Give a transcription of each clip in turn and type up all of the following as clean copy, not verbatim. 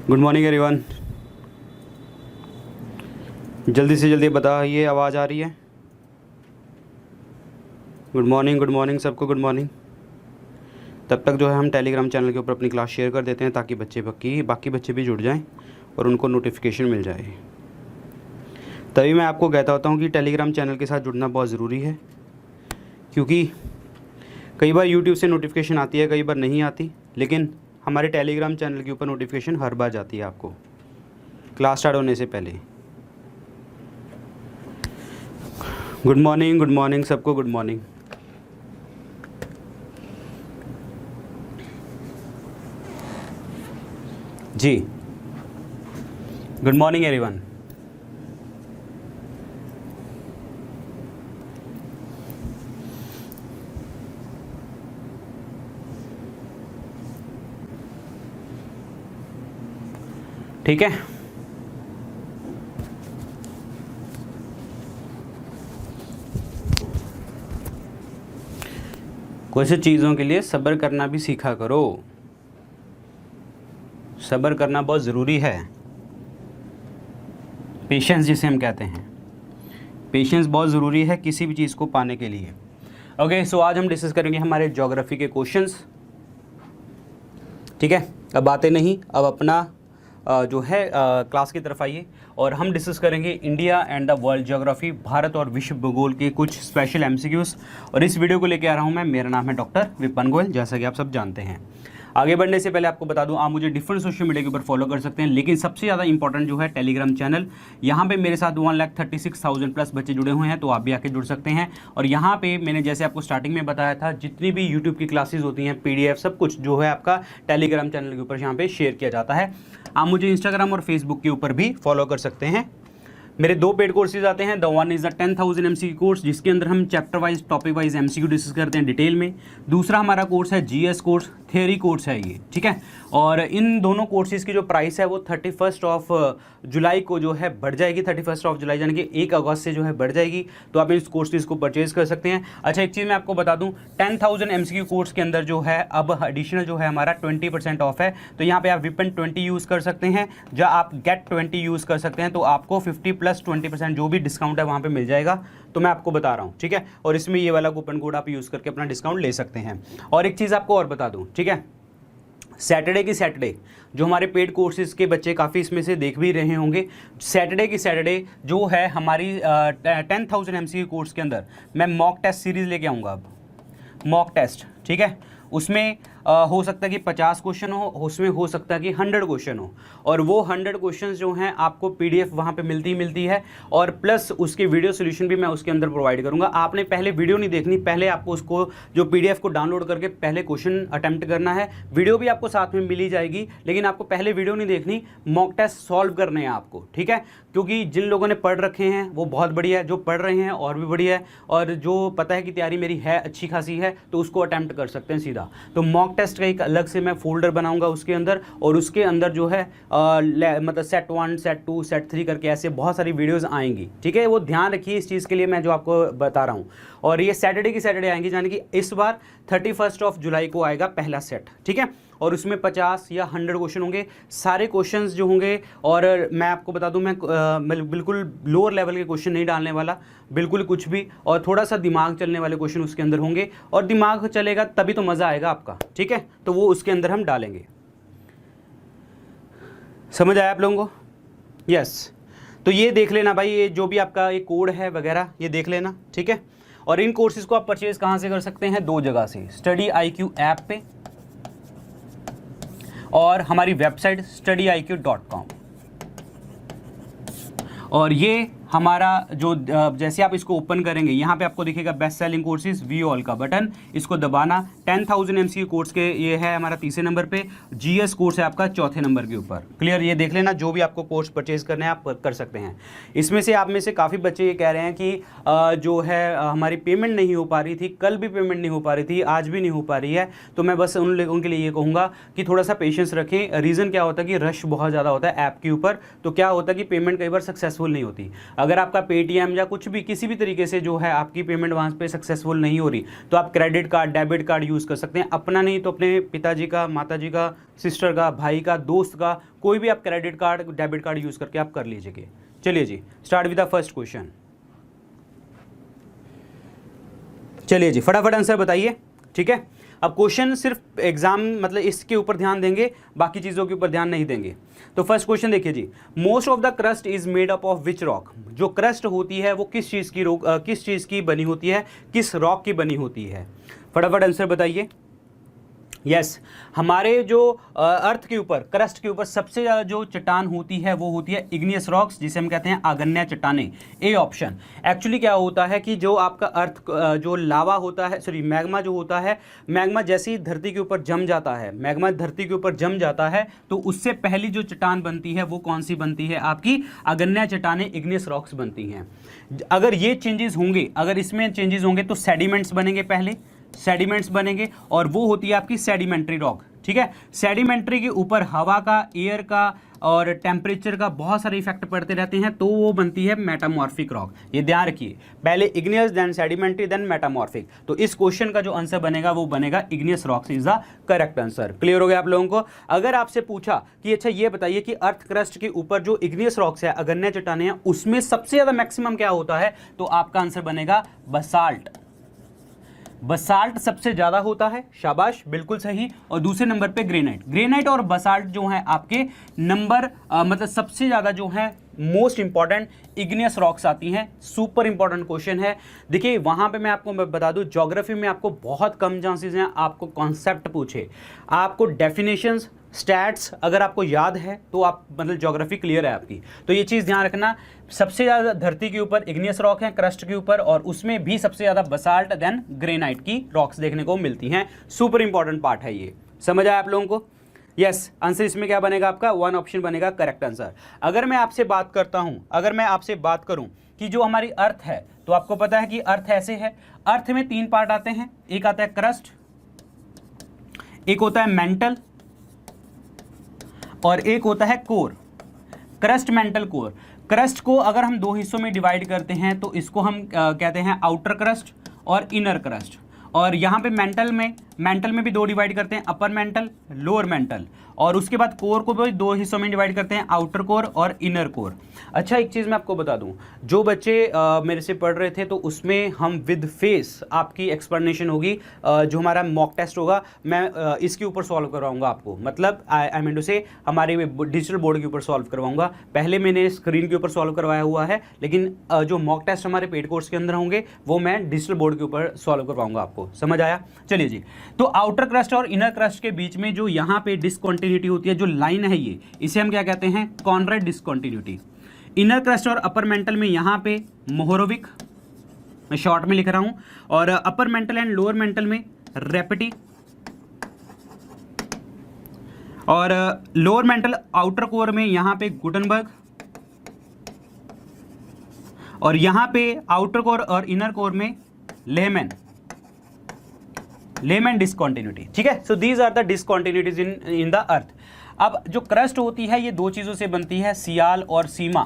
Good morning everyone. जल्दी से जल्दी बताइए, आवाज़ आ रही है? गुड मॉर्निंग सबको, गुड मॉर्निंग। तब तक जो है हम टेलीग्राम चैनल के ऊपर अपनी क्लास शेयर कर देते हैं ताकि बाकी बच्चे भी जुड़ जाएं और उनको नोटिफिकेशन मिल जाए। तभी मैं आपको कहता होता हूँ कि टेलीग्राम चैनल के साथ जुड़ना बहुत ज़रूरी है, क्योंकि कई बार यूट्यूब से नोटिफिकेशन आती है, कई बार नहीं आती, लेकिन हमारे टेलीग्राम चैनल के ऊपर नोटिफिकेशन हर बार जाती है आपको क्लास स्टार्ट होने से पहले। गुड मॉर्निंग सबको, गुड मॉर्निंग। जी, गुड मॉर्निंग एवरीवन। ठीक है, कुछ चीज़ों के लिए सब्र करना भी सीखा करो। सब्र करना बहुत ज़रूरी है। पेशेंस जिसे हम कहते हैं, पेशेंस बहुत ज़रूरी है किसी भी चीज़ को पाने के लिए। ओके, सो आज हम डिस्कस करेंगे हमारे ज्योग्राफी के क्वेश्चंस। ठीक है, अब बातें नहीं, अब अपना जो है क्लास की तरफ आइए और हम डिस्कस करेंगे India and the world geography, Bharat और विश्व भूगोल के कुछ स्पेशल एमसीक्यूज़। और इस वीडियो को लेके आ रहा हूं मैं, मेरा नाम है डॉक्टर विपिन गोयल, जैसा कि आप सब जानते हैं। आगे बढ़ने से पहले आपको बता दूं, आप मुझे डिफरेंट सोशल मीडिया के ऊपर फॉलो कर सकते हैं, लेकिन सबसे ज़्यादा इंपॉर्टेंट जो है टेलीग्राम चैनल। यहाँ पे मेरे साथ 1,36,000 प्लस बच्चे जुड़े हुए हैं, तो आप भी आके जुड़ सकते हैं। और यहाँ पे मैंने जैसे आपको स्टार्टिंग में बताया था, जितनी भी यूट्यूब की क्लासेस होती हैं, PDF सब कुछ जो है आपका टेलीग्राम चैनल के ऊपर यहाँ पे शेयर किया जाता है। आप मुझे इंस्टाग्राम और फेसबुक के ऊपर भी फॉलो कर सकते हैं। मेरे दो पेड कोर्सेज आते हैं। The one is the 10,000 MCQ course, जिसके अंदर हम chapter wise, topic wise MCQ discuss करते हैं डिटेल में। दूसरा हमारा कोर्स है GS कोर्स, थियरी कोर्स है ये, ठीक है। और इन दोनों कोर्सेज की जो प्राइस है वो 31 जुलाई को जो है बढ़ जाएगी। 31 जुलाई यानी कि 1 अगस्त से जो है बढ़ जाएगी, तो आप इन कोर्सेज को परचेज कर सकते हैं। अच्छा, एक चीज़ मैं आपको बता दूं, 10,000 MCQ कोर्स के अंदर जो है अब एडिशनल जो है हमारा 20% ऑफ है। तो यहाँ पे आप विपिन 20 यूज़ कर सकते हैं, या आप गेट 20 यूज़ कर सकते हैं, तो आपको 50 + 20% जो भी डिस्काउंट है वहाँ पे मिल जाएगा। तो मैं आपको बता रहा हूँ, ठीक है। और इसमें ये वाला कूपन कोड आप यूज़ करके अपना डिस्काउंट ले सकते हैं। और एक चीज़ आपको और बता दूँ, ठीक है, सैटरडे की सैटरडे जो हमारे पेड कोर्सेज के बच्चे काफ़ी इसमें से देख भी रहे होंगे, सैटरडे की सैटरडे जो है हमारी 10,000 MCQ कोर्स के अंदर मैं मॉक टेस्ट सीरीज़ लेके आऊँगा। अब मॉक टेस्ट, ठीक है, उसमें हो सकता है कि 50 क्वेश्चन हो, उसमें हो सकता है कि 100 क्वेश्चन हो। और वो 100 क्वेश्चन जो हैं आपको PDF वहाँ पे मिलती है, और प्लस उसके वीडियो सोल्यूशन भी मैं उसके अंदर प्रोवाइड करूँगा। आपने पहले वीडियो नहीं देखनी, पहले आपको उसको जो PDF को डाउनलोड करके पहले क्वेश्चन अटैम्प्ट करना है। वीडियो भी आपको साथ में मिली जाएगी, लेकिन आपको पहले वीडियो नहीं देखनी, मॉक टेस्ट सॉल्व करने हैं आपको, ठीक है। क्योंकि जिन लोगों ने पढ़ रखे हैं वो बहुत बढ़िया है, जो पढ़ रहे हैं और भी बढ़िया है, और जो पता है कि तैयारी मेरी है अच्छी खासी है, तो उसको अटैम्प्ट कर सकते हैं सीधा। तो मॉक टेस्ट का एक अलग से मैं फोल्डर बनाऊंगा उसके अंदर, और उसके अंदर जो है मतलब सेट 1, सेट 2, सेट 3 करके ऐसे बहुत सारी वीडियोस आएंगी, ठीक है। वो ध्यान रखिए इस चीज़ के लिए मैं जो आपको बता रहा हूँ। और ये सैटरडे की सैटरडे आएंगी, यानी कि इस बार 31 जुलाई को आएगा पहला सेट, ठीक है। और उसमें 50 या 100 क्वेश्चन होंगे, सारे क्वेश्चंस जो होंगे। और मैं आपको बता दूं, मैं बिल्कुल लोअर लेवल के क्वेश्चन नहीं डालने वाला, बिल्कुल कुछ भी, और थोड़ा सा दिमाग चलने वाले क्वेश्चन उसके अंदर होंगे। और दिमाग चलेगा तभी तो मज़ा आएगा आपका, ठीक है। तो वो उसके अंदर हम डालेंगे। समझ आया आप लोगों को? यस। तो ये देख लेना भाई, ये जो भी आपका एक कोड है वगैरह ये देख लेना, ठीक है। और इन कोर्सेज को आप परचेज कहाँ से कर सकते हैं? 2 जगह से, StudyIQ ऐप पे और हमारी वेबसाइट studyiq.com। और ये हमारा जो जैसे आप इसको ओपन करेंगे, यहाँ पे आपको दिखेगा best selling courses, view all का बटन, इसको दबाना। 10,000 MCQ कोर्स के ये है हमारा 3रे नंबर पे, GS कोर्स है आपका 4थे नंबर के ऊपर। क्लियर? ये देख लेना, जो भी आपको कोर्स परचेज करने हैं आप कर सकते हैं। इसमें से आप में से काफ़ी बच्चे ये कह रहे हैं कि जो है हमारी पेमेंट नहीं हो पा रही थी, कल भी पेमेंट नहीं हो पा रही थी, आज भी नहीं हो पा रही है। तो मैं बस उनके लिए ये कहूँगा कि थोड़ा सा पेशेंस रखें। रीज़न क्या होता है कि रश बहुत ज़्यादा होता है ऐप के ऊपर, तो क्या होता है कि पेमेंट कई बार सक्सेसफुल नहीं होती। अगर आपका पेटीएम या कुछ भी किसी भी तरीके से जो है आपकी पेमेंट वहाँ पे सक्सेसफुल नहीं हो रही, तो आप credit card, debit card use कर सकते हैं। अपना नहीं तो अपने पिताजी का, माताजी का, सिस्टर का, भाई का, दोस्त का, कोई भी आप credit card, debit card use करके आप कर लीजिए। चलिए जी, start with the first question. चलिए जी, फटाफट आंसर बताइए, ठीक है। अब क्वेश्चन सिर्फ एग्जाम मतलब इसके ऊपर ध्यान देंगे, बाकी चीज़ों के ऊपर ध्यान नहीं देंगे। तो फर्स्ट क्वेश्चन देखिए जी, most of the crust is made up of which rock. जो क्रस्ट होती है वो किस चीज़ की बनी होती है, किस रॉक की बनी होती है? फटाफट आंसर बताइए। यस, हमारे जो अर्थ के ऊपर, क्रस्ट के ऊपर सबसे ज़्यादा जो चट्टान होती है वो होती है इग्नियस रॉक्स, जिसे हम कहते हैं आग्नेय चट्टानें। A option. एक्चुअली क्या होता है कि जो आपका अर्थ जो लावा होता है, सॉरी मैग्मा जो होता है, मैग्मा जैसे ही धरती के ऊपर जम जाता है, मैग्मा धरती के ऊपर जम जाता है, तो उससे पहली जो चट्टान बनती है वो कौन सी बनती है? आपकी आग्नेय चट्टानें, इग्नियस रॉक्स बनती हैं। अगर ये चेंजेस होंगे, अगर इसमें चेंजेस होंगे तो सेडिमेंट्स बनेंगे, पहले सेडिमेंट्स बनेंगे, और वो होती है आपकी सेडिमेंट्री रॉक, ठीक है। सेडिमेंट्री के ऊपर हवा का, एयर का और टेम्परेचर का बहुत सारे इफेक्ट पड़ते रहते हैं, तो वो बनती है मेटामॉर्फिक रॉक। ये ध्यान रखिए, पहले igneous, then sedimentary, then metamorphic. तो इस क्वेश्चन का जो आंसर बनेगा वो बनेगा igneous rocks is the correct answer. Clear हो गया आप लोगों को? अगर आपसे पूछा कि अच्छा ये बताइए कि अर्थ क्रस्ट के ऊपर जो इग्नियस रॉक्स है, आग्नेय चट्टानें हैं, उसमें सबसे ज्यादा मैक्सिमम क्या होता है, तो आपका आंसर बनेगा बसाल्ट। बसाल्ट सबसे ज्यादा होता है, शाबाश, बिल्कुल सही। और दूसरे नंबर पे ग्रेनाइट। ग्रेनाइट और बसाल्ट जो है आपके नंबर मतलब सबसे ज्यादा जो है मोस्ट इंपॉर्टेंट इग्नियस रॉक्स आती हैं। सुपर इंपॉर्टेंट क्वेश्चन है। देखिए वहां पे मैं आपको बता दूं, ज्योग्राफी में आपको बहुत कम चांसेस हैं आपको कॉन्सेप्ट पूछे, आपको डेफिनेशंस, स्टैट्स अगर आपको याद है तो आप मतलब ज्योग्राफी क्लियर है आपकी। तो ये चीज़ ध्यान रखना, सबसे ज़्यादा धरती के ऊपर इग्नियस रॉक है क्रस्ट के ऊपर, और उसमें भी सबसे ज़्यादा बसाल्ट देन ग्रेनाइट की रॉक्स देखने को मिलती हैं। सुपर इंपॉर्टेंट पार्ट है ये, समझ आया आप लोगों को? यस, आंसर इसमें क्या बनेगा आपका? वन ऑप्शन बनेगा करेक्ट आंसर। अगर मैं आपसे बात करता हूं, अगर मैं आपसे बात करूं कि जो हमारी अर्थ है, तो आपको पता है कि अर्थ ऐसे है, अर्थ में 3 पार्ट आते हैं। एक आता है क्रस्ट, एक होता है मेंटल, और एक होता है core. Crust, mental, core. Crust को अगर हम 2 हिस्सों में डिवाइड करते हैं तो इसको हम कहते हैं आउटर क्रस्ट और इनर क्रस्ट। और यहाँ पे मेंटल में भी 2 डिवाइड करते हैं, अपर मेंटल, लोअर मेंटल। और उसके बाद कोर को भी 2 हिस्सों में डिवाइड करते हैं, आउटर कोर और इनर कोर। अच्छा, एक चीज़ मैं आपको बता दूं, जो बच्चे मेरे से पढ़ रहे थे तो उसमें हम विद फेस आपकी एक्सप्लेनेशन होगी, जो हमारा मॉक टेस्ट होगा मैं इसके ऊपर सॉल्व करवाऊंगा आपको, मतलब आई मीन टू से हमारे डिजिटल बोर्ड के ऊपर सॉल्व करवाऊंगा। पहले मैंने स्क्रीन के ऊपर सॉल्व करवाया हुआ है, लेकिन जो मॉक टेस्ट हमारे पेड कोर्स के अंदर होंगे वो मैं डिजिटल बोर्ड के ऊपर सॉल्व करवाऊंगा आपको, समझ आया? चलिए जी, तो आउटर क्रस्ट और इनर क्रस्ट के बीच में जो यहाँ पे डिसकंटिन्यूटी होती है, जो लाइन है ये, इसे हम क्या कहते हैं? Conrad discontinuity. इनर क्रस्ट और अपर मेंटल में यहाँ पे मोहोरोविक, मैं शॉर्ट में लिख रहा हूं, और upper mantle and lower mental में रेपेटी, और लोअर मेंटल आउटर कोर में यहाँ पे गुटनबर्ग, और यहाँ पे आउटर कोर और इनर कोर में लेमन डिसकंटिन्यूटी, ठीक है। So these are the discontinuities in the earth. अब जो क्रस्ट होती है ये 2 चीज़ों से बनती है, सियाल और sima,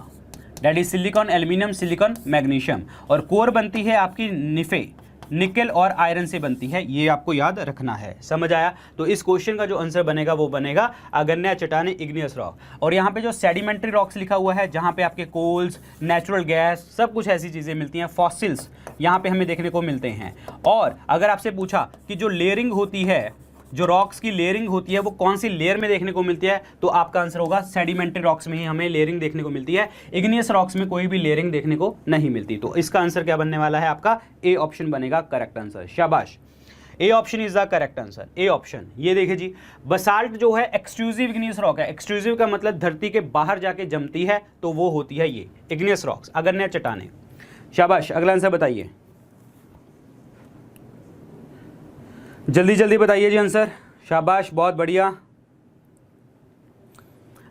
that is silicon aluminium, silicon magnesium. और कोर बनती है आपकी निफे, निकल और आयरन से बनती है, ये आपको याद रखना है, समझ आया? तो इस क्वेश्चन का जो आंसर बनेगा वो बनेगा आग्नेय चट्टानें, इग्नियस रॉक। और यहाँ पे जो सेडिमेंट्री रॉक्स लिखा हुआ है, जहाँ पे आपके कोल्स, नेचुरल गैस, सब कुछ ऐसी चीज़ें मिलती हैं, फॉसिल्स यहाँ पे हमें देखने को मिलते हैं। और अगर आपसे पूछा कि जो लेयरिंग होती है, जो रॉक्स की लेयरिंग होती है वो कौन सी लेयर में देखने को मिलती है, तो आपका आंसर होगा सेडिमेंट्री रॉक्स में ही हमें लेयरिंग देखने को मिलती है, इग्नियस रॉक्स में कोई भी लेयरिंग देखने को नहीं मिलती। तो इसका आंसर क्या बनने वाला है आपका? ए ऑप्शन बनेगा करेक्ट आंसर, शाबाश। A option is the correct answer, A option. ये देखिए जी, बसाल्ट जो है एक्सक्लूसिव इग्नियस रॉक है। एक्सक्लूसिव का मतलब धरती के बाहर जाके जमती है, तो वो होती है ये इग्नियस रॉक्स, आग्नेय चट्टानें, शाबाश। अगला आंसर बताइए, जल्दी जल्दी बताइए जी आंसर, शाबाश, बहुत बढ़िया।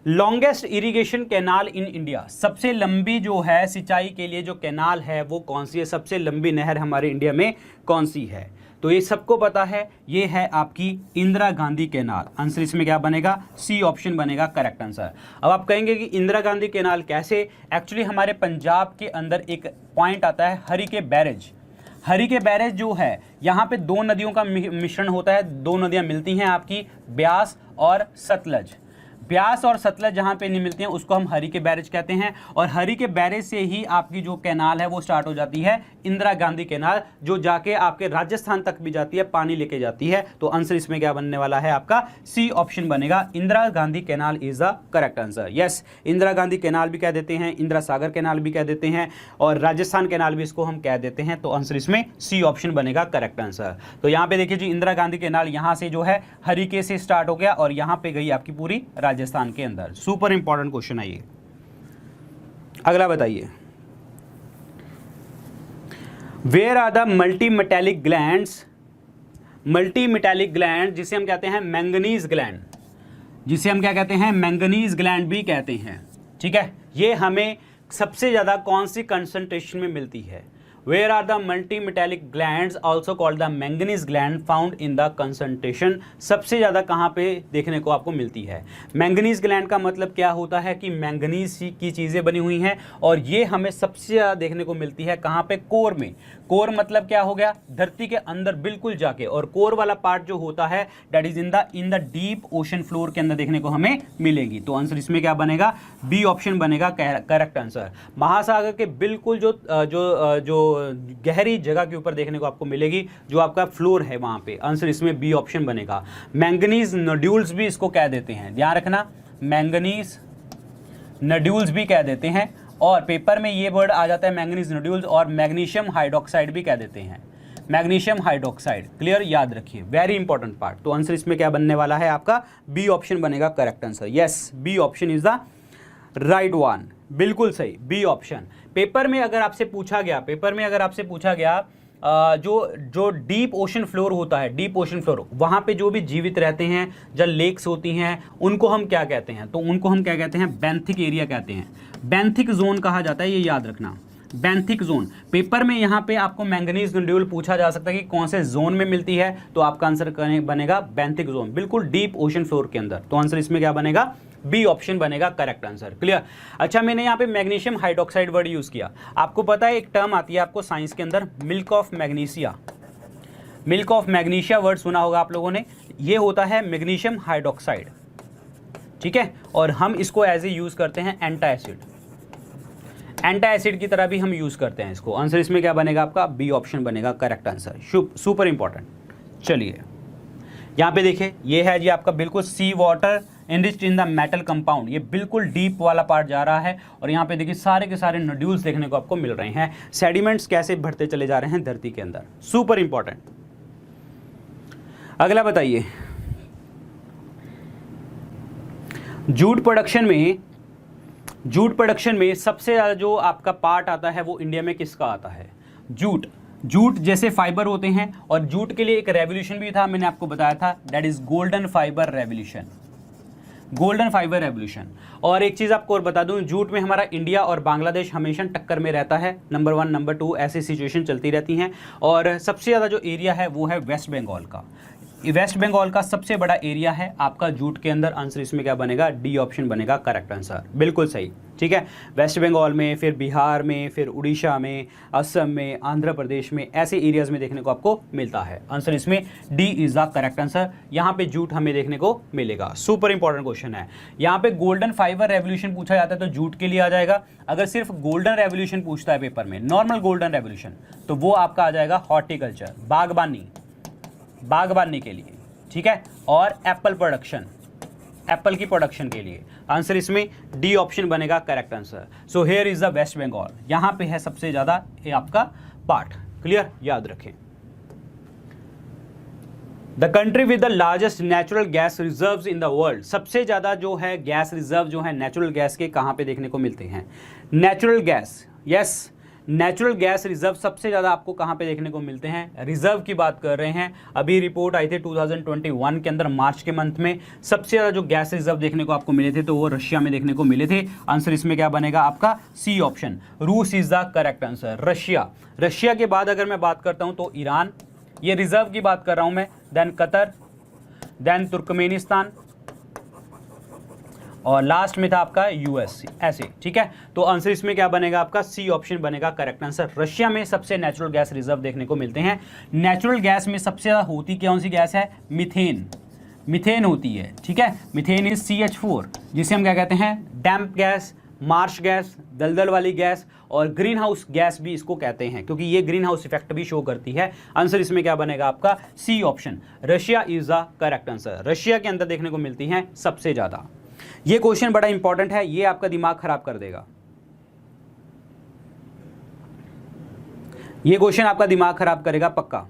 Longest irrigation canal in India, सबसे लंबी जो है सिंचाई के लिए जो कैनाल है वो कौन सी है? सबसे लंबी नहर हमारे इंडिया में कौन सी है? तो ये सबको पता है, ये है आपकी इंदिरा गांधी कैनाल। आंसर इसमें क्या बनेगा? सी ऑप्शन बनेगा करेक्ट आंसर। अब आप कहेंगे कि इंदिरा गांधी कैनाल कैसे? एक्चुअली हमारे पंजाब के अंदर एक पॉइंट आता है हरिके बैरेज। हरिके बैरेज जो है, यहाँ पे दो नदियों का मिश्रण होता है, दो नदियाँ मिलती हैं आपकी, ब्यास और सतलज। ब्यास और सतलज जहाँ पे नहीं मिलती हैं उसको हम हरिके बैरेज कहते हैं, और हरिके बैरेज से ही आपकी जो कैनाल है वो स्टार्ट हो जाती है इंदिरा गांधी कैनाल, जो जाके आपके राजस्थान तक भी जाती है, पानी लेके जाती है। तो आंसर इसमें क्या बनने वाला है? आपका सी ऑप्शन बनेगा, Indira Gandhi canal is the correct answer. Yes, Indira Gandhi canal भी कह देते हैं, इंदिरा सागर कैनाल भी कह देते हैं, और राजस्थान कैनाल भी इसको हम कह देते हैं। तो आंसर इसमें सी ऑप्शन बनेगा करेक्ट आंसर। तो यहाँ पे देखिए जी, इंदिरा गांधी कैनाल यहाँ से जो है हरिके से स्टार्ट हो गया और यहाँ पे गई आपकी पूरी राजस्थान के अंदर। सुपर इंपॉर्टेंट क्वेश्चन है ये। अगला बताइए, where are the multi metallic glands? Multi metallic gland जिसे हम कहते हैं मैंगनीज ग्लैंड, जिसे हम क्या कहते हैं? मैंगनीज ग्लैंड भी कहते हैं। ठीक है, ये हमें सबसे ज्यादा कौन सी कंसंट्रेशन में मिलती है? Where are the multi-metallic glands also called the manganese gland found in the concentration? सबसे ज़्यादा कहाँ पे देखने को आपको मिलती है? मैंगनीज ग्लैंड का मतलब क्या होता है कि मैंगनीज की चीज़ें बनी हुई हैं, और ये हमें सबसे ज़्यादा देखने को मिलती है कहाँ पे? कोर में। कोर मतलब क्या हो गया? धरती के अंदर बिल्कुल जाके, और कोर वाला पार्ट जो होता है that is in the deep ocean floor के अंदर देखने को हमें मिलेगी। तो आंसर इसमें क्या बनेगा? बी ऑप्शन बनेगा करेक्ट आंसर। महासागर के बिल्कुल जो गहरी जगह के ऊपर देखने को आपको मिलेगी, जो आपका फ्लोर है वहां पे। आंसर इसमें बी ऑप्शन बनेगा। मैंगनीज नोड्यूल्स भी इसको कह देते हैं, ध्यान रखना, मैंगनीज नोड्यूल्स भी कह देते हैं, और पेपर में ये वर्ड आ जाता है मैंगनीज नोड्यूल्स, और मैग्नीशियम हाइड्रोक्साइड भी कह देते हैं, मैग्नीशियम हाइड्रोक्साइड। क्लियर, याद रखिए, वेरी इंपॉर्टेंट पार्ट। तो आंसर इसमें क्या बनने वाला है? आपका बी ऑप्शन बनेगा correct answer. Yes, b option is the right one, बिल्कुल सही, बी ऑप्शन। पेपर में अगर आपसे पूछा गया जो डीप ओशन फ्लोर होता है, डीप ओशन फ्लोर, वहाँ पे जो भी जीवित रहते हैं, जल लेक्स होती हैं, उनको हम क्या कहते हैं? तो उनको हम क्या कहते हैं? बेंथिक एरिया कहते हैं, बेंथिक जोन कहा जाता है, ये याद रखना, बेंथिक जोन। पेपर में यहाँ पे आपको मैंगनीज नोड्यूल पूछा जा सकता है कि कौन से जोन में मिलती है, तो आपका आंसर बनेगा बेंथिक जोन, बिल्कुल डीप ओशन फ्लोर के अंदर। तो आंसर इसमें क्या बनेगा? बी ऑप्शन बनेगा करेक्ट आंसर। क्लियर। अच्छा, मैंने यहाँ पे मैग्नीशियम हाइड्रोक्साइड वर्ड यूज किया। आपको पता है एक टर्म आती है आपको साइंस के अंदर, milk of magnesia. Milk of magnesia word सुना होगा आप लोगों ने, ये होता है मैग्नीशियम हाइड्रोक्साइड। ठीक है, और हम इसको एज ए यूज करते हैं एंटाएसिड, एंटाएसिड की तरह भी हम यूज करते हैं इसको। आंसर इसमें क्या बनेगा? आपका बी ऑप्शन बनेगा करेक्ट आंसर। Super important. चलिए यहाँ पे देखिए, ये है जी आपका बिल्कुल sea water enriched in the metal compound, ये बिल्कुल डीप वाला पार्ट जा रहा है, और यहाँ पे देखिए सारे के सारे नोड्यूल्स देखने को आपको मिल रहे हैं। सेडिमेंट्स कैसे बढ़ते चले जा रहे हैं धरती के अंदर, सुपर इंपॉर्टेंट। अगला बताइए, जूट प्रोडक्शन में सबसे ज़्यादा जो आपका पार्ट आता है वो इंडिया में किसका आता है? जूट जैसे फाइबर होते हैं, और जूट के लिए एक रेवोल्यूशन भी था, मैंने आपको बताया था, that is golden fibre revolution, golden fibre revolution. और एक चीज़ आपको और बता दूं, जूट में हमारा इंडिया और बांग्लादेश हमेशा टक्कर में रहता है, नंबर 1 नंबर 2 ऐसी सिचुएशन चलती रहती हैं। और सबसे ज़्यादा जो एरिया है वो है वेस्ट बंगाल का, वेस्ट बंगाल का सबसे बड़ा एरिया है आपका जूट के अंदर। आंसर इसमें क्या बनेगा? डी ऑप्शन बनेगा करेक्ट आंसर, बिल्कुल सही। ठीक है, वेस्ट बंगाल में, फिर बिहार में, फिर उड़ीसा में, असम में, आंध्र प्रदेश में, ऐसे एरियाज में देखने को आपको मिलता है। आंसर इसमें D is the correct answer. यहाँ पे जूट हमें देखने को मिलेगा। सुपर इंपॉर्टेंट क्वेश्चन है। यहाँ पे गोल्डन फाइबर रेवोल्यूशन पूछा जाता है तो जूट के लिए आ जाएगा। अगर सिर्फ गोल्डन रेवोल्यूशन पूछता है पेपर में, नॉर्मल गोल्डन रेवोल्यूशन, तो वो आपका आ जाएगा हॉर्टिकल्चर, बागबानी के लिए। ठीक है, और एप्पल प्रोडक्शन, एप्पल की प्रोडक्शन के लिए। आंसर इसमें डी ऑप्शन बनेगा correct answer. So here is the West Bengal, यहां पे है सबसे ज्यादा ये आपका पार्ट। क्लियर, याद रखें। The country with the largest natural gas reserves in the world, सबसे ज्यादा जो है गैस रिजर्व जो है नेचुरल गैस के, कहां पे देखने को मिलते हैं? Natural gas, yes, natural gas reserve सबसे ज़्यादा आपको कहाँ पे देखने को मिलते हैं? रिजर्व की बात कर रहे हैं। अभी रिपोर्ट आई थी 2021 के अंदर, मार्च के मंथ में, सबसे ज़्यादा जो गैस रिजर्व देखने को आपको मिले थे तो वो रशिया में देखने को मिले थे। आंसर इसमें क्या बनेगा? आपका सी ऑप्शन, रूस is the correct answer. Russia के बाद अगर मैं बात करता हूँ तो ईरान, ये रिजर्व की बात कर रहा हूं मैं, देन कतर, देन तुर्कमेनिस्तान, और लास्ट में था आपका यूएस, ऐसे, ठीक है। तो आंसर इसमें क्या बनेगा आपका, सी ऑप्शन बनेगा करेक्ट आंसर। रशिया में सबसे नेचुरल गैस रिजर्व देखने को मिलते हैं। नेचुरल गैस में सबसे ज़्यादा होती कौन सी गैस है, मीथेन, मीथेन होती है, ठीक है। मीथेन इज CH4, जिसे हम क्या कहते हैं, डैम्प गैस, मार्श गैस, दलदल वाली गैस, और ग्रीन हाउस गैस भी इसको कहते हैं, क्योंकि ये ग्रीन हाउस इफेक्ट भी शो करती है। आंसर इसमें क्या बनेगा आपका, c option, Russia is the correct answer. Russia के अंदर देखने को मिलती हैं सबसे ज्यादा। ये क्वेश्चन बड़ा इंपॉर्टेंट है, ये आपका दिमाग खराब कर देगा। ये क्वेश्चन आपका दिमाग खराब करेगा पक्का।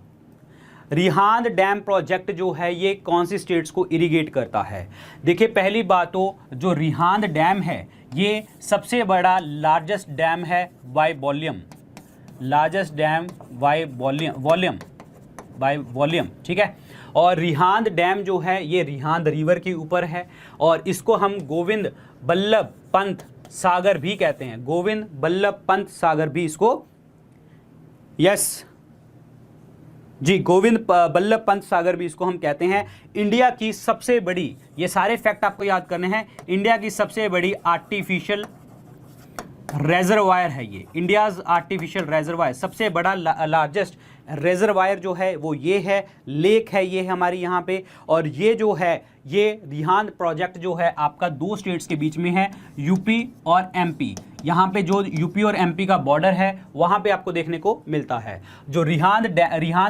रिहांद डैम प्रोजेक्ट जो है ये कौन सी स्टेट्स को इरिगेट करता है। देखिए पहली बात तो जो रिहांद डैम है ये सबसे बड़ा लार्जेस्ट डैम है by volume, largest dam by volume, ठीक है। और रिहांद डैम जो है ये रिहांद रिवर के ऊपर है, और इसको हम गोविंद बल्लभ पंत सागर भी कहते हैं, गोविंद बल्लभ पंत सागर भी इसको, यस जी, गोविंद बल्लभ पंत सागर भी इसको हम कहते हैं। इंडिया की सबसे बड़ी, ये सारे फैक्ट आपको याद करने हैं, इंडिया की सबसे बड़ी आर्टिफिशियल रेजरवायर है ये, इंडियाज आर्टिफिशियल रेजरवायर, सबसे बड़ा लार्जेस्ट रेजरवायर जो है वो ये है, लेक है ये हमारी यहाँ पे। और ये जो है ये रिहांद प्रोजेक्ट जो है आपका 2 स्टेट्स के बीच में है, यूपी और एमपी। यहाँ पे जो यूपी और एमपी का बॉर्डर है वहाँ पे आपको देखने को मिलता है। जो रिहांद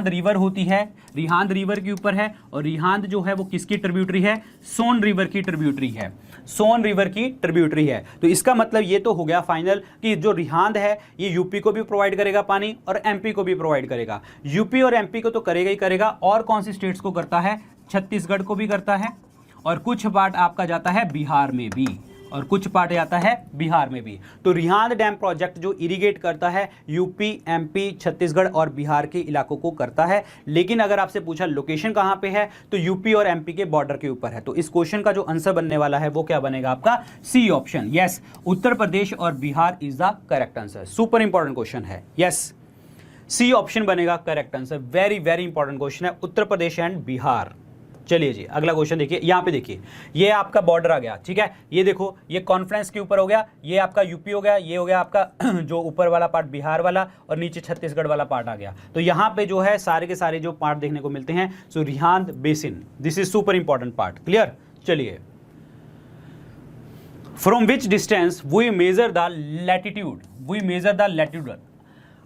रिवर होती है, रिहांद रिवर के ऊपर है, और रिहांद जो है वो किसकी ट्रिब्यूटरी है, सोन रिवर की ट्रिब्यूटरी है, सोन रिवर की ट्रिब्यूटरी है। तो इसका मतलब ये तो हो गया फाइनल कि जो रिहांद है ये यूपी को भी प्रोवाइड करेगा पानी और एमपी को भी प्रोवाइड करेगा। यूपी और एमपी को तो करेगा ही करेगा, और कौन सी स्टेट्स को करता है, छत्तीसगढ़ को भी करता है, और कुछ पार्ट आपका जाता है बिहार में भी, और कुछ पार्ट जाता है बिहार में भी। तो रिहांद डैम प्रोजेक्ट जो इरिगेट करता है यूपी, एमपी, छत्तीसगढ़ और बिहार के इलाकों को करता है। लेकिन अगर आपसे पूछा लोकेशन कहां पे है तो यूपी और एमपी के बॉर्डर के ऊपर है। तो इस क्वेश्चन का जो आंसर बनने वाला है वो क्या बनेगा आपका, c option, yes, Uttar Pradesh और Bihar is the correct answer. Super important question है, यस, सी ऑप्शन बनेगा correct answer. Very very important question है, उत्तर प्रदेश एंड बिहार। चलिए जी अगला क्वेश्चन देखिए, यहाँ पे देखिए ये आपका बॉर्डर आ गया, ठीक है। ये देखो ये कॉन्फ्रेंस के ऊपर हो गया, ये आपका यूपी हो गया, ये हो गया आपका जो ऊपर वाला पार्ट बिहार वाला, और नीचे छत्तीसगढ़ वाला पार्ट आ गया। तो यहाँ पे जो है सारे के सारे जो पार्ट देखने को मिलते हैं, so Rihand basin, this is super important part, clear. चलिए, from which distance we measure the latitude, we measure the latitude,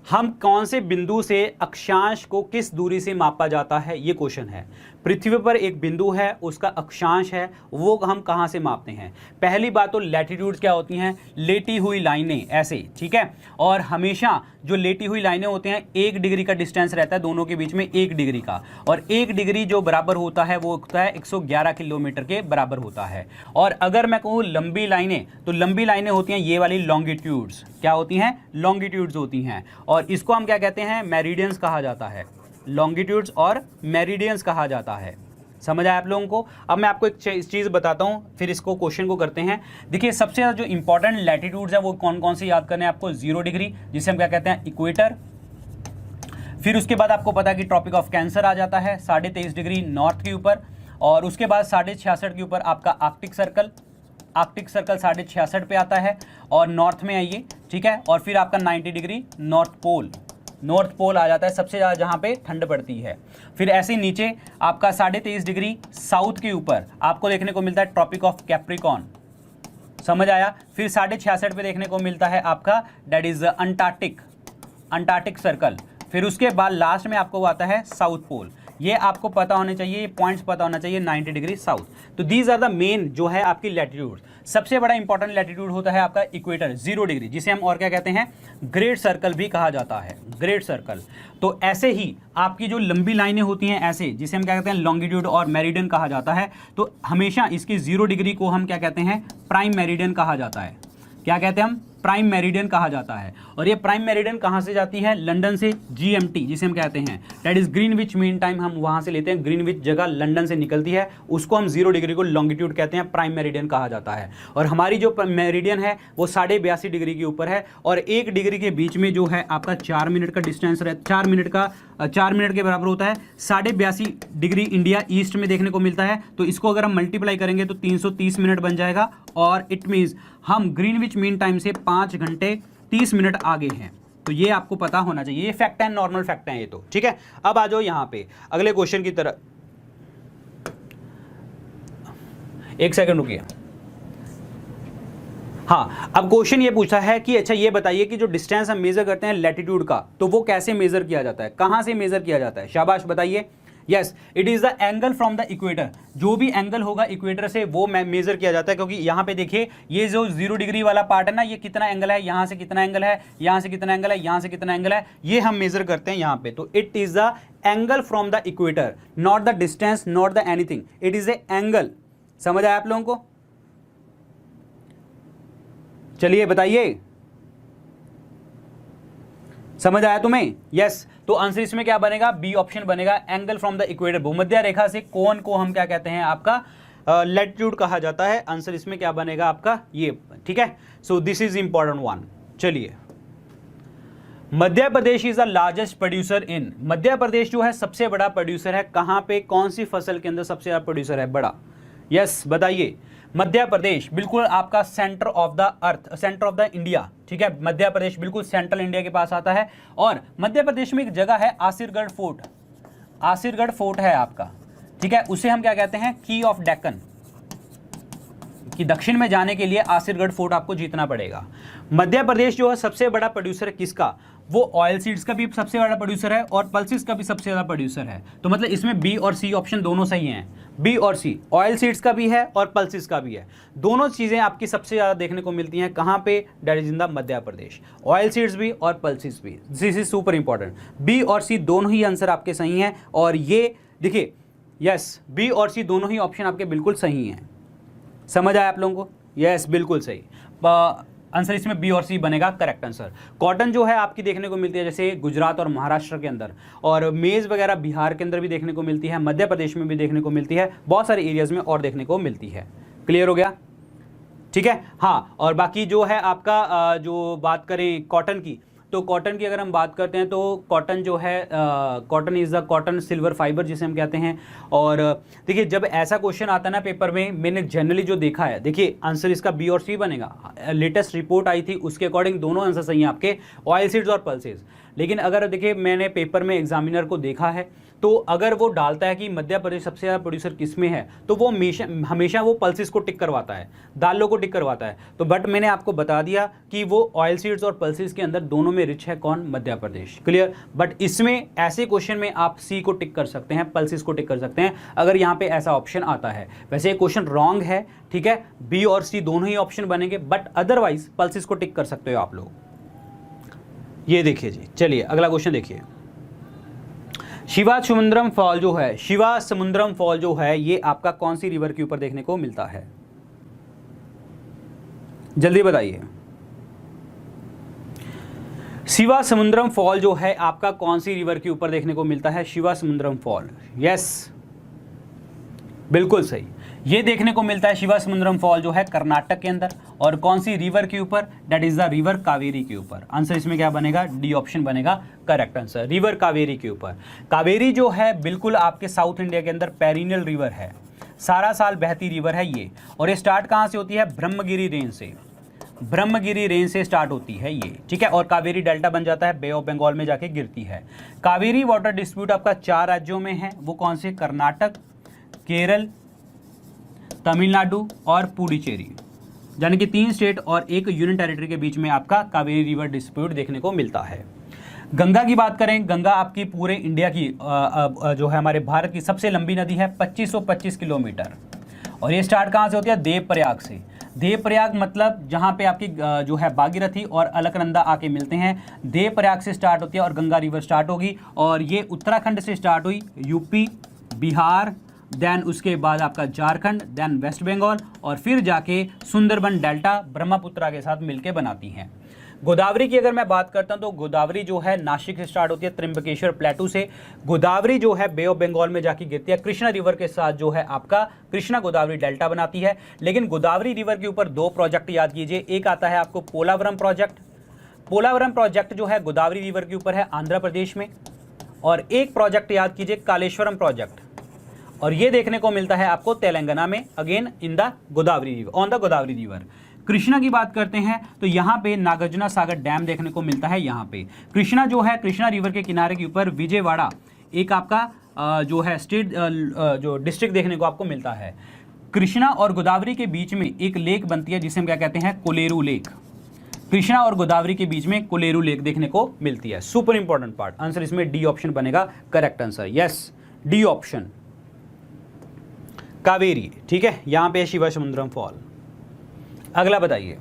हम कौन से बिंदु से अक्षांश को किस दूरी से मापा जाता है, ये क्वेश्चन है। पृथ्वी पर एक बिंदु है, उसका अक्षांश है, वो हम कहाँ से मापते हैं। पहली बात तो लैटिट्यूड्स क्या होती हैं, लेटी हुई लाइनें, ऐसे, ठीक है। और हमेशा जो लेटी हुई लाइनें होती हैं 1 डिग्री का डिस्टेंस रहता है दोनों के बीच में, 1 डिग्री का, और 1 डिग्री जो बराबर होता है वो होता है 111 किलोमीटर के बराबर होता है। और अगर मैं कहूँ लंबी लाइनें, तो लंबी लाइनें होती हैं ये वाली लॉन्गिट्यूड्स, क्या होती हैं, लॉन्गिट्यूड्स होती हैं, और इसको हम क्या कहते हैं, मेरिडियंस कहा जाता है, लॉन्गिट्यूड्स और मेरिडियंस कहा जाता है। समझ आया आप लोगों को। अब मैं आपको एक चीज़ बताता हूँ, फिर इसको क्वेश्चन को करते हैं। देखिए सबसे ज़्यादा जो इंपॉर्टेंट लैटिट्यूड्स है वो कौन कौन से याद करने हैं आपको, 0 डिग्री जिसे हम क्या कहते हैं, इक्वेटर। फिर उसके बाद आपको पता है कि ट्रॉपिक ऑफ कैंसर आ जाता है 23.5 डिग्री नॉर्थ के ऊपर, और उसके बाद 66.5 के ऊपर आपका आर्कटिक सर्कल, आर्कटिक सर्कल 66.5 पे आता है और नॉर्थ में आइए, ठीक है। और फिर आपका 90 degree north pole, north pole आ जाता है सबसे ज़्यादा जहाँ पे ठंड पड़ती है। फिर ऐसे ही नीचे आपका 23.5 डिग्री साउथ के ऊपर आपको देखने को मिलता है ट्रॉपिक ऑफ कैप्रिकॉन, समझ आया। फिर 66.5 पे देखने को मिलता है आपका that is Antarctic, Antarctic circle. फिर उसके बाद लास्ट में आपको आता है साउथ पोल। ये आपको पता होने चाहिए, ये पॉइंट्स पता होना चाहिए, 90 डिग्री साउथ। तो दीज आर द मेन जो है आपकी लैटिट्यूड। सबसे बड़ा इंपॉर्टेंट लैटिट्यूड होता है आपका इक्वेटर 0 डिग्री, जिसे हम और क्या कहते हैं, ग्रेट सर्कल भी कहा जाता है, ग्रेट सर्कल। तो ऐसे ही आपकी जो लंबी लाइनें होती हैं ऐसे, जिसे हम क्या कहते हैं लॉन्गिट्यूड और मेरिडियन कहा जाता है। तो हमेशा इसकी 0 डिग्री को हम क्या कहते हैं, प्राइम मेरिडियन कहा जाता है। क्या कहते हैं हम, प्राइम मेरिडियन कहा जाता है। और ये प्राइम मेरिडियन कहाँ से जाती है? लंदन से, GMT जिसे हम कहते हैं, that is Greenwich mean time, हम वहाँ से लेते हैं। ग्रीनविच जगह लंदन से निकलती है, उसको हम 0 डिग्री को लॉन्गिट्यूड कहते हैं, प्राइम मेरिडियन कहा जाता है। और हमारी जो मेरिडियन है वो 82.5 डिग्री के ऊपर है, और 1 डिग्री के बीच में जो है आपका 4 मिनट का डिस्टेंस रहता है, 4 मिनट के बराबर होता है। 82.5 डिग्री इंडिया ईस्ट में देखने को मिलता है, तो इसको अगर हम मल्टीप्लाई करेंगे तो 330 मिनट बन जाएगा, और इट मीन्स हम ग्रीनविच मीन टाइम से 5 घंटे 30 मिनट आगे हैं। तो ये आपको पता होना चाहिए, ये फैक्ट है, नॉर्मल फैक्ट है ये तो, ठीक है। अब आ जाओ यहाँ पे अगले क्वेश्चन की तरफ, एक सेकंड रुकिए। हाँ, अब क्वेश्चन ये पूछा है कि अच्छा ये बताइए कि जो डिस्टेंस हम मेजर करते हैं लैटिट्यूड का, तो वो कैसे मेजर किया जाता है, कहां से मेजर किया जाता है? शाबाश बताइए। Yes, it is the angle from the equator. जो भी एंगल होगा इक्वेटर से वो मेजर किया जाता है, क्योंकि यहाँ पे देखिए ये जो 0 डिग्री वाला पार्ट है ना, ये कितना एंगल है, यहाँ से कितना एंगल है, यहाँ से कितना एंगल है, यहाँ से कितना एंगल है, ये हम मेजर करते हैं यहाँ पे। तो it is the angle from the equator, not the distance, not the anything, it is A angle. समझ आया आप लोगों को? चलिए बताइए, समझ आया तुम्हें? यस, तो आंसर इसमें क्या बनेगा? बी ऑप्शन बनेगा, एंगल फ्रॉम द इक्वेटर। भूमध्य रेखा से कोण को हम क्या कहते हैं? आपका लैटिट्यूड कहा जाता है। आंसर इसमें क्या बनेगा आपका? ये, ठीक है। So this is important one. चलिए, Madhya Pradesh is the largest producer in, Madhya Pradesh जो है सबसे बड़ा प्रोड्यूसर है कहां पे? कौन सी फसल के अंदर सबसे ज्यादा प्रोड्यूसर है बड़ा? यस बताइए। मध्य प्रदेश बिल्कुल आपका centre of the earth, centre of the India, ठीक है। मध्य प्रदेश बिल्कुल सेंट्रल इंडिया के पास आता है। और मध्य प्रदेश में एक जगह है आसिरगढ़ फोर्ट, आसिरगढ़ फोर्ट है आपका, ठीक है। उसे हम क्या कहते हैं? की ऑफ डेक्कन, कि दक्षिण में जाने के लिए आसिरगढ़ फोर्ट आपको जीतना पड़ेगा। मध्य प्रदेश जो है सबसे बड़ा प्रोड्यूसर किसका? वो ऑयल सीड्स का भी सबसे बड़ा प्रोड्यूसर है और पल्सिस का भी सबसे ज़्यादा प्रोड्यूसर है। तो मतलब इसमें बी और सी ऑप्शन दोनों सही हैं, बी और सी, ऑयल सीड्स का भी है और पल्सिस का भी है। दोनों चीज़ें आपकी सबसे ज़्यादा देखने को मिलती हैं कहाँ पे? That is in the Madhya Pradesh, oil seeds भी और पल्सिस भी। This is super important, b और सी दोनों ही आंसर आपके सही हैं। और ये देखिए, यस, बी और सी दोनों ही ऑप्शन आपके बिल्कुल सही हैं। समझ आया आप लोगों को? यस बिल्कुल सही, आंसर इसमें बी और सी बनेगा करेक्ट आंसर। कॉटन जो है आपकी देखने को मिलती है जैसे गुजरात और महाराष्ट्र के अंदर, और मेज़ वगैरह बिहार के अंदर भी देखने को मिलती है, मध्य प्रदेश में भी देखने को मिलती है, बहुत सारे एरियाज़ में और देखने को मिलती है। क्लियर हो गया? ठीक है। हाँ, और बाकी जो है आपका जो बात करें कॉटन की, तो कॉटन की अगर हम बात करते हैं तो कॉटन जो है cotton is the cotton silver fibre जिसे हम कहते हैं। और देखिए जब ऐसा क्वेश्चन आता है ना पेपर में, मैंने जनरली जो देखा है, देखिए आंसर इसका बी और सी बनेगा। लेटेस्ट रिपोर्ट आई थी उसके अकॉर्डिंग दोनों आंसर सही हैं आपके, ऑयल सीड्स और पल्सेस। लेकिन अगर देखिए मैंने पेपर में एग्जामिनर को देखा है, तो अगर वो डालता है कि मध्य प्रदेश सबसे ज़्यादा प्रोड्यूसर किस में है, तो वो हमेशा वो पल्सेस को टिक करवाता है, दालों को टिक करवाता है। तो बट मैंने आपको बता दिया कि वो ऑयल सीड्स और पल्सेस के अंदर दोनों में रिच है कौन? मध्य प्रदेश। क्लियर? बट इसमें ऐसे क्वेश्चन में आप सी को टिक कर सकते हैं, पल्सेस को टिक कर सकते हैं अगर यहाँ पे ऐसा ऑप्शन आता है। वैसे ये क्वेश्चन रॉन्ग है, ठीक है, बी और सी दोनों ही ऑप्शन बनेंगे, बट अदरवाइज पल्सेस को टिक कर सकते हो आप लोग। ये देखिए जी, चलिए अगला क्वेश्चन देखिए। शिवा समुद्रम फॉल जो है, शिवा समुद्रम फॉल जो है, ये आपका कौन सी रिवर के ऊपर देखने को मिलता है? जल्दी बताइए। शिवा समुद्रम फॉल जो है आपका कौन सी रिवर के ऊपर देखने को मिलता है? शिवा समुद्रम फॉल, यस बिल्कुल सही। ये देखने को मिलता है शिवा समुद्रम फॉल जो है कर्नाटक के अंदर, और कौन सी रिवर के ऊपर? That is the river Kaveri के ऊपर। आंसर इसमें क्या बनेगा? डी ऑप्शन बनेगा करेक्ट आंसर, रिवर कावेरी के ऊपर। कावेरी जो है बिल्कुल आपके साउथ इंडिया के अंदर पेरिनियल रिवर है, सारा साल बहती रिवर है ये। और ये स्टार्ट कहाँ से होती है? ब्रह्मगिरी रेंज से, ब्रह्मगिरी रेंज से स्टार्ट होती है ये, ठीक है। और कावेरी डेल्टा बन जाता है, बे ऑफ बंगाल में जाके गिरती है। कावेरी वाटर डिस्प्यूट आपका 4 राज्यों में है, वो कौन से? कर्नाटक, केरल, तमिलनाडु और पुडुचेरी, यानी कि 3 स्टेट और 1 यूनियन टेरिटरी के बीच में आपका कावेरी रिवर डिस्प्यूट देखने को मिलता है। गंगा की बात करें, गंगा आपकी पूरे इंडिया की जो है हमारे भारत की सबसे लंबी नदी है, 2525 किलोमीटर। और ये स्टार्ट कहाँ से होती है? देवप्रयाग से। देवप्रयाग मतलब जहाँ पे आपकी जो है भागीरथी और अलकनंदा आके मिलते हैं, देवप्रयाग से स्टार्ट होती है और गंगा रिवर स्टार्ट होगी। और ये उत्तराखंड से स्टार्ट हुई, यूपी, बिहार, देन उसके बाद आपका झारखंड, देन वेस्ट बंगाल और फिर जाके सुंदरबन डेल्टा ब्रह्मपुत्रा के साथ मिलकर बनाती हैं। गोदावरी की अगर मैं बात करता हूं तो गोदावरी जो है नासिक से स्टार्ट होती है, त्रिंबकेश्वर प्लेटू से। गोदावरी जो है बे ऑफ बंगाल में जाके गिरती है, कृष्णा रिवर के साथ जो है आपका कृष्णा गोदावरी डेल्टा बनाती है। लेकिन गोदावरी रिवर के ऊपर 2 प्रोजेक्ट याद कीजिए, एक आता है आपको पोलावरम प्रोजेक्ट। पोलावरम प्रोजेक्ट जो है गोदावरी रिवर के ऊपर है आंध्र प्रदेश में, और एक प्रोजेक्ट याद कीजिए कालेश्वरम प्रोजेक्ट, और ये देखने को मिलता है आपको तेलंगाना में, again in the Godavari river, on the Godavari river. Krishna की बात करते हैं तो यहाँ पे नागार्जुना सागर डैम देखने को मिलता है। यहाँ पे कृष्णा जो है कृष्णा रिवर के किनारे के ऊपर विजयवाड़ा एक आपका जो है स्टेट जो डिस्ट्रिक्ट देखने को आपको मिलता है। कृष्णा और गोदावरी के बीच में एक लेक बनती है जिसे हम क्या कहते हैं, कोलेरू लेक। कृष्णा और गोदावरी के बीच में कोलेरू लेक देखने को मिलती है। सुपर इंपॉर्टेंट पार्ट, आंसर इसमें डी ऑप्शन बनेगा correct answer. Yes, D option Kaveri. ठीक है, यहां पे शिवासमुद्रम फॉल। अगला बताइए,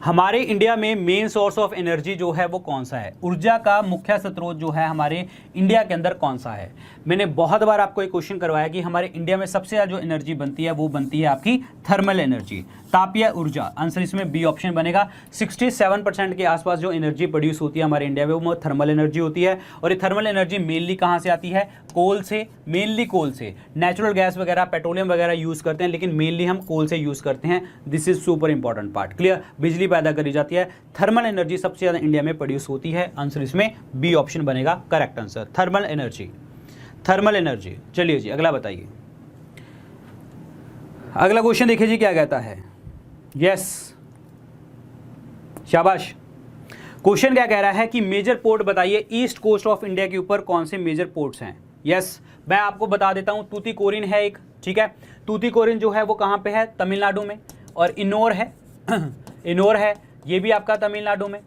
हमारे इंडिया में मेन सोर्स ऑफ एनर्जी जो है वो कौन सा है? ऊर्जा का मुख्य स्रोत जो है हमारे इंडिया के अंदर कौन सा है? मैंने बहुत बार आपको एक क्वेश्चन करवाया कि हमारे इंडिया में सबसे ज़्यादा जो एनर्जी बनती है वो बनती है आपकी थर्मल एनर्जी, तापीय ऊर्जा। आंसर इसमें बी ऑप्शन बनेगा। 67% के आसपास जो एनर्जी प्रोड्यूस होती है हमारे इंडिया में वो थर्मल एनर्जी होती है। और ये थर्मल एनर्जी मेनली कहाँ से आती है? कोल से, मेनली कोल से। नेचुरल गैस वगैरह, पेट्रोलियम वगैरह यूज़ करते हैं, लेकिन मेनली हम कोल से यूज़ करते हैं। This is super important part. Clear, बिजली पैदा करी जाती है, थर्मल एनर्जी सबसे ज़्यादा इंडिया में प्रोड्यूस होती है। आंसर इसमें बी ऑप्शन बनेगा correct answer, thermal energy, thermal energy. चलिए जी, अगला बताइए। अगला क्वेश्चन देखिए जी क्या कहता है। यस, शाबाश। क्वेश्चन क्या कह रहा है कि मेजर पोर्ट बताइए ईस्ट कोस्ट ऑफ इंडिया के ऊपर कौन से मेजर पोर्ट्स हैं। यस, मैं आपको बता देता हूं, तूतीकोरिन है एक। ठीक है, तूतीकोरिन जो है वो कहां पे है? तमिलनाडु में। और इनोर है इनोर है, ये भी आपका तमिलनाडु में।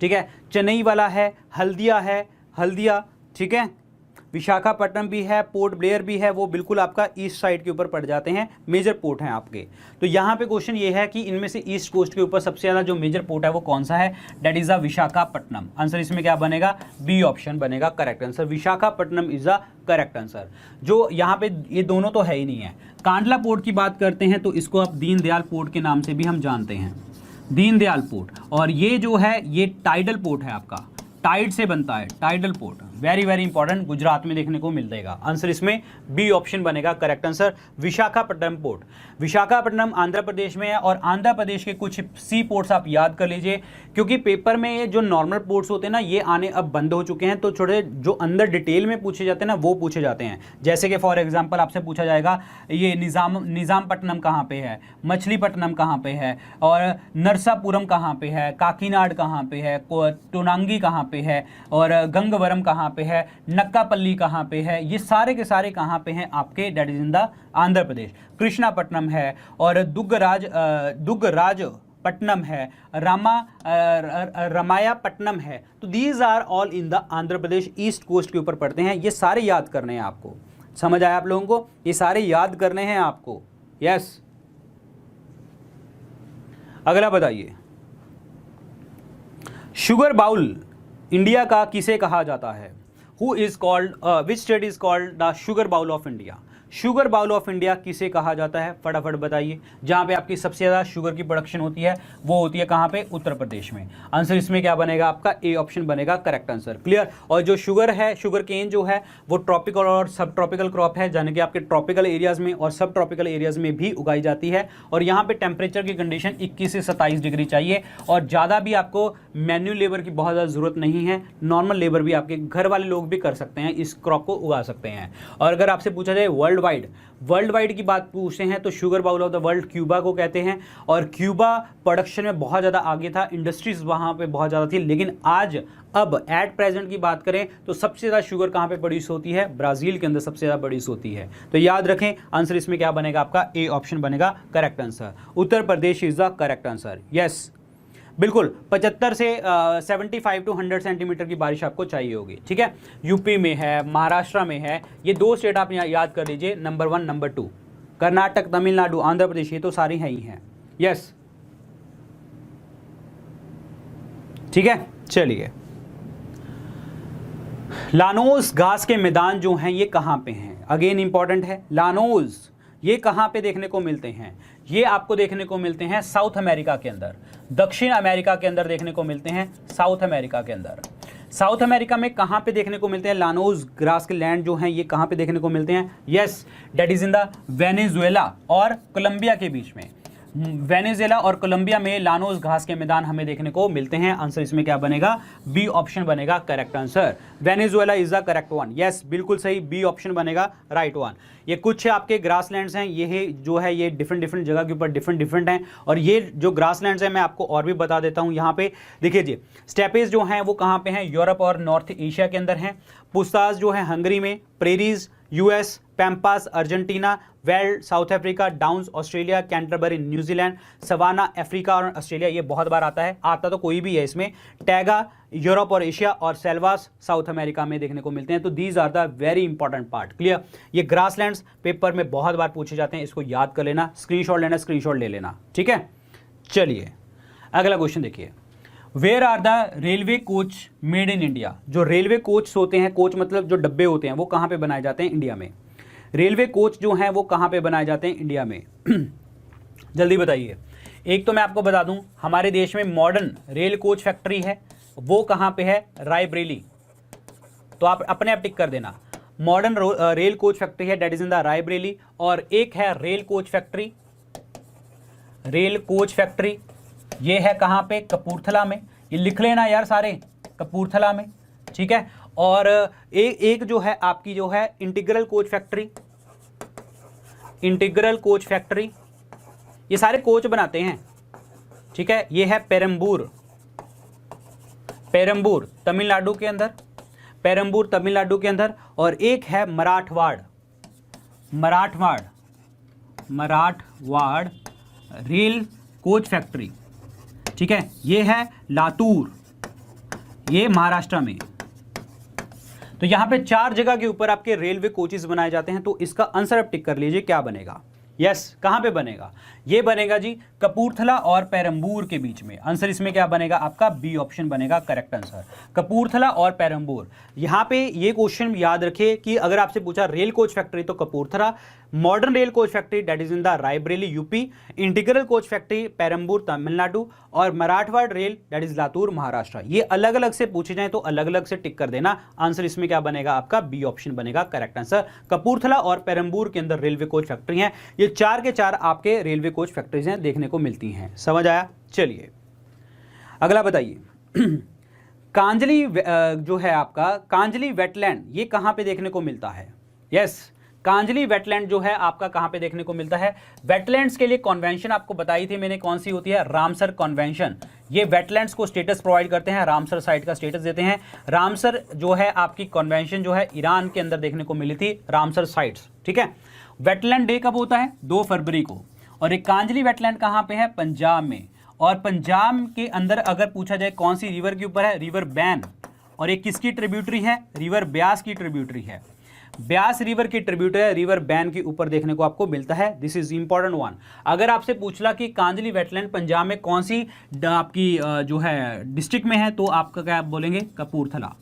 ठीक है, चेन्नई वाला है, हल्दिया है, हल्दिया। ठीक है, विशाखापट्टनम भी है, पोर्ट ब्लेयर भी है, वो बिल्कुल आपका ईस्ट साइड के ऊपर पड़ जाते हैं, मेजर पोर्ट हैं आपके। तो यहाँ पे क्वेश्चन ये है कि इनमें से ईस्ट कोस्ट के ऊपर सबसे ज़्यादा जो मेजर पोर्ट है वो कौन सा है? That is the Visakhapatnam. Answer इसमें क्या बनेगा? बी ऑप्शन बनेगा correct answer. Visakhapatnam is the correct answer. जो यहाँ पे ये दोनों तो है ही नहीं है। कांडला पोर्ट की बात करते हैं तो इसको आप दीनदयाल पोर्ट के नाम से भी हम जानते हैं, दीनदयाल पोर्ट। और ये जो है ये टाइडल पोर्ट है आपका, टाइड से बनता है, tidal port. Very very important, Gujarat में देखने को मिल जाएगा। आंसर इसमें बी ऑप्शन बनेगा correct answer, Visakhapatnam port. Visakhapatnam Andhra Pradesh में है, और आंध्र प्रदेश के कुछ सी पोर्ट्स आप याद कर लीजिए, क्योंकि पेपर में ये जो नॉर्मल पोर्ट्स होते हैं ना ये आने अब बंद हो चुके हैं। तो थोड़े जो अंदर डिटेल में पूछे जाते हैं ना वो पूछे जाते हैं। जैसे कि फॉर एग्जाम्पल आपसे पूछा जाएगा ये निज़ामपट्टनम कहाँ पे है, मछलीपट्टनम कहाँ पे है, और नरसापुरम कहाँ पे है, काकीनाड कहाँ पे है, टोनांगी कहाँ पे है, और गंगवरम कहाँ पे है, नक्कापल्ली कहाँ पे है, ये सारे के सारे कहाँ पे हैं आपके? That is in the Andhra Pradesh. Krishnapatnam है, और दुग्गराज पट्टनम है, रामायापट्टनम है। तो these are all in the Andhra Pradesh, east coast के ऊपर पड़ते हैं। ये सारे याद करने हैं आपको। समझ आया आप लोगों को? ये सारे याद करने हैं आपको। यस, अगला बताइए, शुगर बाउल इंडिया का किसे कहा जाता है? Who is called, which state is called the sugar bowl of India? Sugar bowl of India किसे कहा जाता है? फटाफट बताइए। जहां पे आपकी सबसे ज़्यादा शुगर की प्रोडक्शन होती है वो होती है कहां पे? उत्तर प्रदेश में। आंसर इसमें क्या बनेगा आपका? ए ऑप्शन बनेगा करेक्ट आंसर। क्लियर। और जो शुगर है, शुगर केन जो है वो ट्रॉपिकल और सब ट्रॉपिकल क्रॉप है, यानी कि आपके ट्रॉपिकल एरियाज में और सब ट्रॉपिकल एरियाज में भी उगाई जाती है। और यहाँ पे टेम्परेचर की कंडीशन 21 से 27 डिग्री चाहिए, और ज़्यादा भी आपको मैन्युअल लेबर की बहुत ज़्यादा ज़रूरत नहीं है। नॉर्मल लेबर भी आपके घर वाले लोग भी कर सकते हैं, इस क्रॉप को उगा सकते हैं। और अगर आपसे पूछा जाए वर्ल्ड वाइड की बात पूछते हैं तो sugar bowl of the world Cuba को कहते हैं। और क्यूबा प्रोडक्शन में बहुत ज़्यादा आगे था, इंडस्ट्रीज वहाँ पे बहुत ज़्यादा थी। लेकिन आज अब एट प्रेजेंट की बात करें तो सबसे ज़्यादा शुगर कहाँ पे प्रोड्यूस होती है? ब्राज़ील के अंदर सबसे ज़्यादा प्रोड्यूस होती है। तो याद रखें, आंसर इसमें क्या बनेगा आपका? ए ऑप्शन बनेगा correct answer. Uttar Pradesh is the correct answer. Yes, बिल्कुल 75 से 75 टू 100 सेंटीमीटर की बारिश आपको चाहिए होगी। ठीक है, यूपी में है, महाराष्ट्र में है, ये 2 स्टेट आप यहाँ याद कर लीजिए, नंबर 1 नंबर 2। कर्नाटक, तमिलनाडु, आंध्र प्रदेश, ये तो सारी हैं ही हैं। यस, ठीक है, चलिए लानोस घास के मैदान जो हैं ये कहाँ पे हैं? अगेन इंपॉर्टेंट है, लानोस ये कहाँ पे देखने को मिलते हैं? ये आपको देखने को मिलते हैं साउथ अमेरिका के अंदर, दक्षिण अमेरिका के अंदर देखने को मिलते हैं, साउथ अमेरिका के अंदर। साउथ अमेरिका में कहाँ पे देखने को मिलते हैं लानोस ग्रास के लैंड जो हैं ये कहाँ पे देखने को मिलते हैं? Yes, that is in the Venezuela और कोलंबिया के बीच में। वेनेजुएला और कोलंबिया में लानोस घास के मैदान हमें देखने को मिलते हैं। आंसर इसमें क्या बनेगा? बी ऑप्शन बनेगा correct answer. Venezuela is the correct one. Yes, बिल्कुल सही, बी ऑप्शन बनेगा राइट वन। ये कुछ आपके ग्रासलैंड्स हैं, ये है जो है ये डिफरेंट जगह के ऊपर डिफरेंट हैं। और ये जो ग्रासलैंड्स हैं मैं आपको और भी बता देता हूँ। यहाँ पे देखिए जी, स्टेपेज जो हैं वो कहाँ पे हैं? यूरोप और नॉर्थ एशिया के अंदर हैं। पुस्ताज जो है हंगरी में, prairies US, पैम्पास Argentina, weld south Africa, downs Australia, Canterbury New Zealand, savanna Africa और ऑस्ट्रेलिया, ये बहुत बार आता है, आता तो कोई भी है इसमें। टैगा यूरोप और एशिया और सेल्वास साउथ अमेरिका में देखने को मिलते हैं। तो these are the very important part. Clear? ये ग्रासलैंड्स पेपर में बहुत बार पूछे जाते हैं, इसको याद कर लेना, स्क्रीनशॉट लेना, स्क्रीनशॉट ले लेना, ठीक है। चलिए अगला क्वेश्चन देखिए, where are the railway coach made in India? जो रेलवे कोच होते हैं, कोच मतलब जो डब्बे होते हैं, वो कहाँ पे बनाए जाते हैं? इंडिया में। रेलवे कोच जो हैं वो कहाँ पे बनाए जाते हैं? इंडिया में। जल्दी बताइए। एक तो मैं आपको बता दूं, हमारे देश में मॉडर्न रेल कोच फैक्ट्री है, वो कहाँ पे है? रायबरेली। तो आप अपने आप टिक कर देना, मॉडर्न रेल कोच फैक्ट्री है, that is in the Raebareli. और एक है rail coach factory, rail coach factory ये है कहाँ पे? कपूरथला में। ये लिख लेना यार सारे, कपूरथला में, ठीक है। और एक जो है आपकी जो है integral coach factory, integral coach factory, ये सारे कोच बनाते हैं, ठीक है। ये है पेरम्बूर, पेरम्बूर तमिलनाडु के अंदर, पेरम्बूर तमिलनाडु के अंदर। और एक है मराठवाड़, मराठवाड़, मराठवाड़ रेल कोच फैक्ट्री, ठीक है। ये है लातूर, ये महाराष्ट्र में। तो यहां पे 4 जगह के ऊपर आपके रेलवे कोचेस बनाए जाते हैं। तो इसका आंसर आप टिक कर लीजिए, क्या बनेगा? यस, कहां पे बनेगा? ये बनेगा जी कपूरथला और पेरम्बूर के बीच में। आंसर इसमें क्या बनेगा आपका? बी ऑप्शन बनेगा करेक्ट आंसर, कपूरथला और पेरम्बूर। यहां पे ये क्वेश्चन याद रखिए कि अगर आपसे पूछा रेल कोच फैक्ट्री तो Kapurthala, modern rail coach factory that is in the Raebareli UP, integral coach factory Perambur Tamil Nadu, और Marathwada rail that is Latur Maharashtra. ये अलग अलग से पूछे जाए तो अलग अलग से टिक कर देना। आंसर इसमें क्या बनेगा आपका? बी ऑप्शन बनेगा करेक्ट आंसर। कपूरथला और पेरम्बूर के अंदर रेलवे कोच फैक्ट्री है। ये 4 के 4 आपके रेलवे कोच फैक्ट्रीज हैं, देखने को मिलती हैं। समझ आया? चलिए अगला बताइए। कांजली जो है आपका कांजली वेटलैंड, ये कहां पे देखने को मिलता है? यस, कांजली वेटलैंड जो है आपका कहां पे देखने को मिलता है? वेटलैंड्स के लिए कन्वेंशन आपको बताई थी मैंने, कौन सी होती है? Ramsar convention. ये वेटलैंड्स को स्टेटस प्रोवाइड करते हैं, रामसर साइट का स्टेटस देते हैं। रामसर जो है आपकी कन्वेंशन जो है ईरान के अंदर देखने को मिली थी, रामसर साइट्स, ठीक है। वेटलैंड डे कब होता है? 2 फरवरी को। और एक कांजली वेटलैंड कहां पे है? पंजाब में। और पंजाब के अंदर अगर पूछा जाए कौन सी रिवर के ऊपर है? River ban. और एक किसकी ट्रिब्यूटरी है? रिवर ब्यास की ट्रिब्यूटरी है। ब्यास रिवर की ट्रिब्यूटरी है, रिवर बैन के ऊपर देखने को आपको मिलता है। This is important one. अगर आपसे पूछला कि कांजली वेटलैंड पंजाब में कौन सी आपकी जो है डिस्ट्रिक्ट में है, तो आपका क्या बोलेंगे? कपूरथला।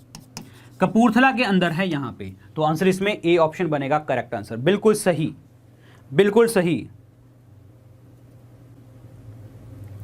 कपूरथला के अंदर है यहाँ पे। तो आंसर इसमें ए ऑप्शन बनेगा करेक्ट आंसर। बिल्कुल सही, बिल्कुल सही।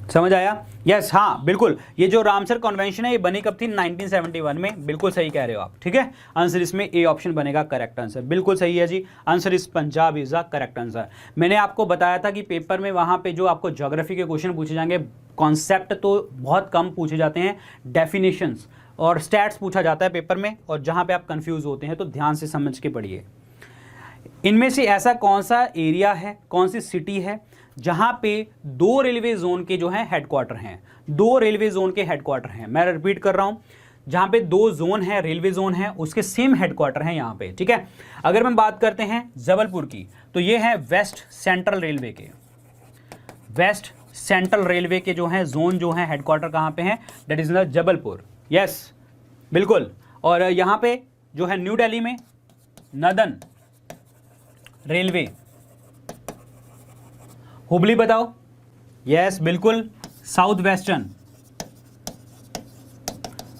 समझ आया? यस, हाँ बिल्कुल। ये जो रामसर कन्वेंशन है ये बनी कब थी? 1971 में। बिल्कुल सही कह रहे हो आप, ठीक है। आंसर इसमें ए ऑप्शन बनेगा करेक्ट आंसर। बिल्कुल सही है जी। आंसर इस Punjab is the correct answer. मैंने आपको बताया था कि पेपर में वहां पे जो आपको ज्योग्राफी के क्वेश्चन पूछे जाएंगे, कॉन्सेप्ट तो बहुत कम पूछे जाते हैं, डेफिनेशंस और स्टैट्स पूछा जाता है पेपर में। और जहां पे आप कंफ्यूज होते हैं तो ध्यान से समझ के पढ़िए। इनमें से ऐसा कौन सा एरिया है, कौन सी सिटी है जहां पे 2 रेलवे जोन के जो है हेडक्वार्टर हैं? 2 रेलवे जोन के हेडक्वार्टर हैं। मैं रिपीट कर रहा हूं, जहां पे 2 जोन है, रेलवे जोन है, उसके सेम हेडक्वार्टर हैं यहां पे, ठीक है। अगर मैं बात करते हैं जबलपुर की, तो ये है वेस्ट सेंट्रल रेलवे के, वेस्ट सेंट्रल रेलवे के जो है जोन जो है हेडक्वार्टर कहां पे हैं? That is in Jabalpur. Yes बिल्कुल। और यहां पे जो है न्यू दिल्ली में नदन रेलवे। हुबली बताओ? यस बिल्कुल। South western,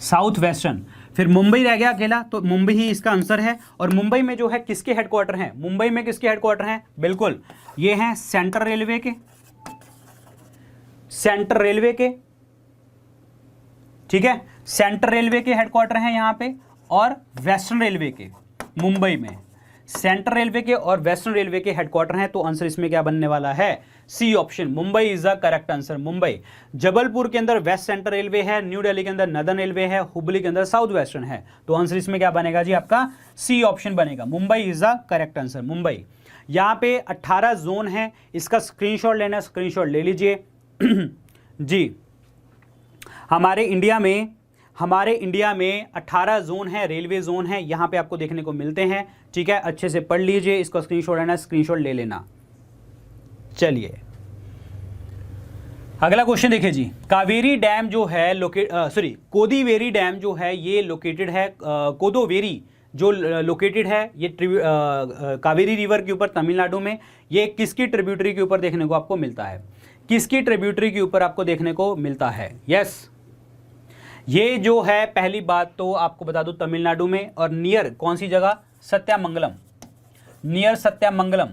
south western. फिर मुंबई रह गया अकेला, तो मुंबई ही इसका आंसर है। और मुंबई में जो है किसके हेडक्वार्टर हैं, मुंबई में किसके हेडक्वार्टर हैं, बिल्कुल ये हैं सेंट्रल रेलवे के, सेंट्रल रेलवे के, ठीक है, सेंट्रल रेलवे के हेडक्वार्टर हैं यहां पे, और वेस्टर्न रेलवे के, मुंबई में सेंट्रल रेलवे के और वेस्टर्न रेलवे के हेडक्वार्टर हैं। तो आंसर इसमें क्या बनने वाला है, c option, Mumbai is the correct answer. Mumbai, Jabalpur के अंदर वेस्ट सेंट्रल रेलवे है, न्यू दिल्ली के अंदर नदर्न रेलवे है, हुबली के अंदर साउथ वेस्टर्न है। तो आंसर इसमें क्या बनेगा जी, आपका सी ऑप्शन बनेगा, Mumbai is the correct answer. Mumbai, यहां पे 18 जोन है, इसका स्क्रीनशॉट लेना है, स्क्रीनशॉट ले लीजिए जी। हमारे इंडिया में 18 जोन है, रेलवे जोन है, यहां पे आपको देखने को मिलते हैं, ठीक है, अच्छे से पढ़ लीजिए, इसको स्क्रीनशॉट लेना, स्क्रीनशॉट ले लेना। चलिए अगला क्वेश्चन देखिए जी, कावेरी डैम जो है कोदीवेरी डैम जो है ये लोकेटेड है, कोदोवेरी जो लोकेटेड है ये कावेरी रिवर के ऊपर तमिलनाडु में, ये किसकी ट्रिब्यूटरी के ऊपर देखने को आपको मिलता है, किसकी ट्रिब्यूटरी के ऊपर आपको देखने को मिलता है, यस ये जो है पहली बात तो आपको बता दूं तमिलनाडु में, और नियर कौन सी जगह, सत्यामंगलम, नियर सत्यामंगलम,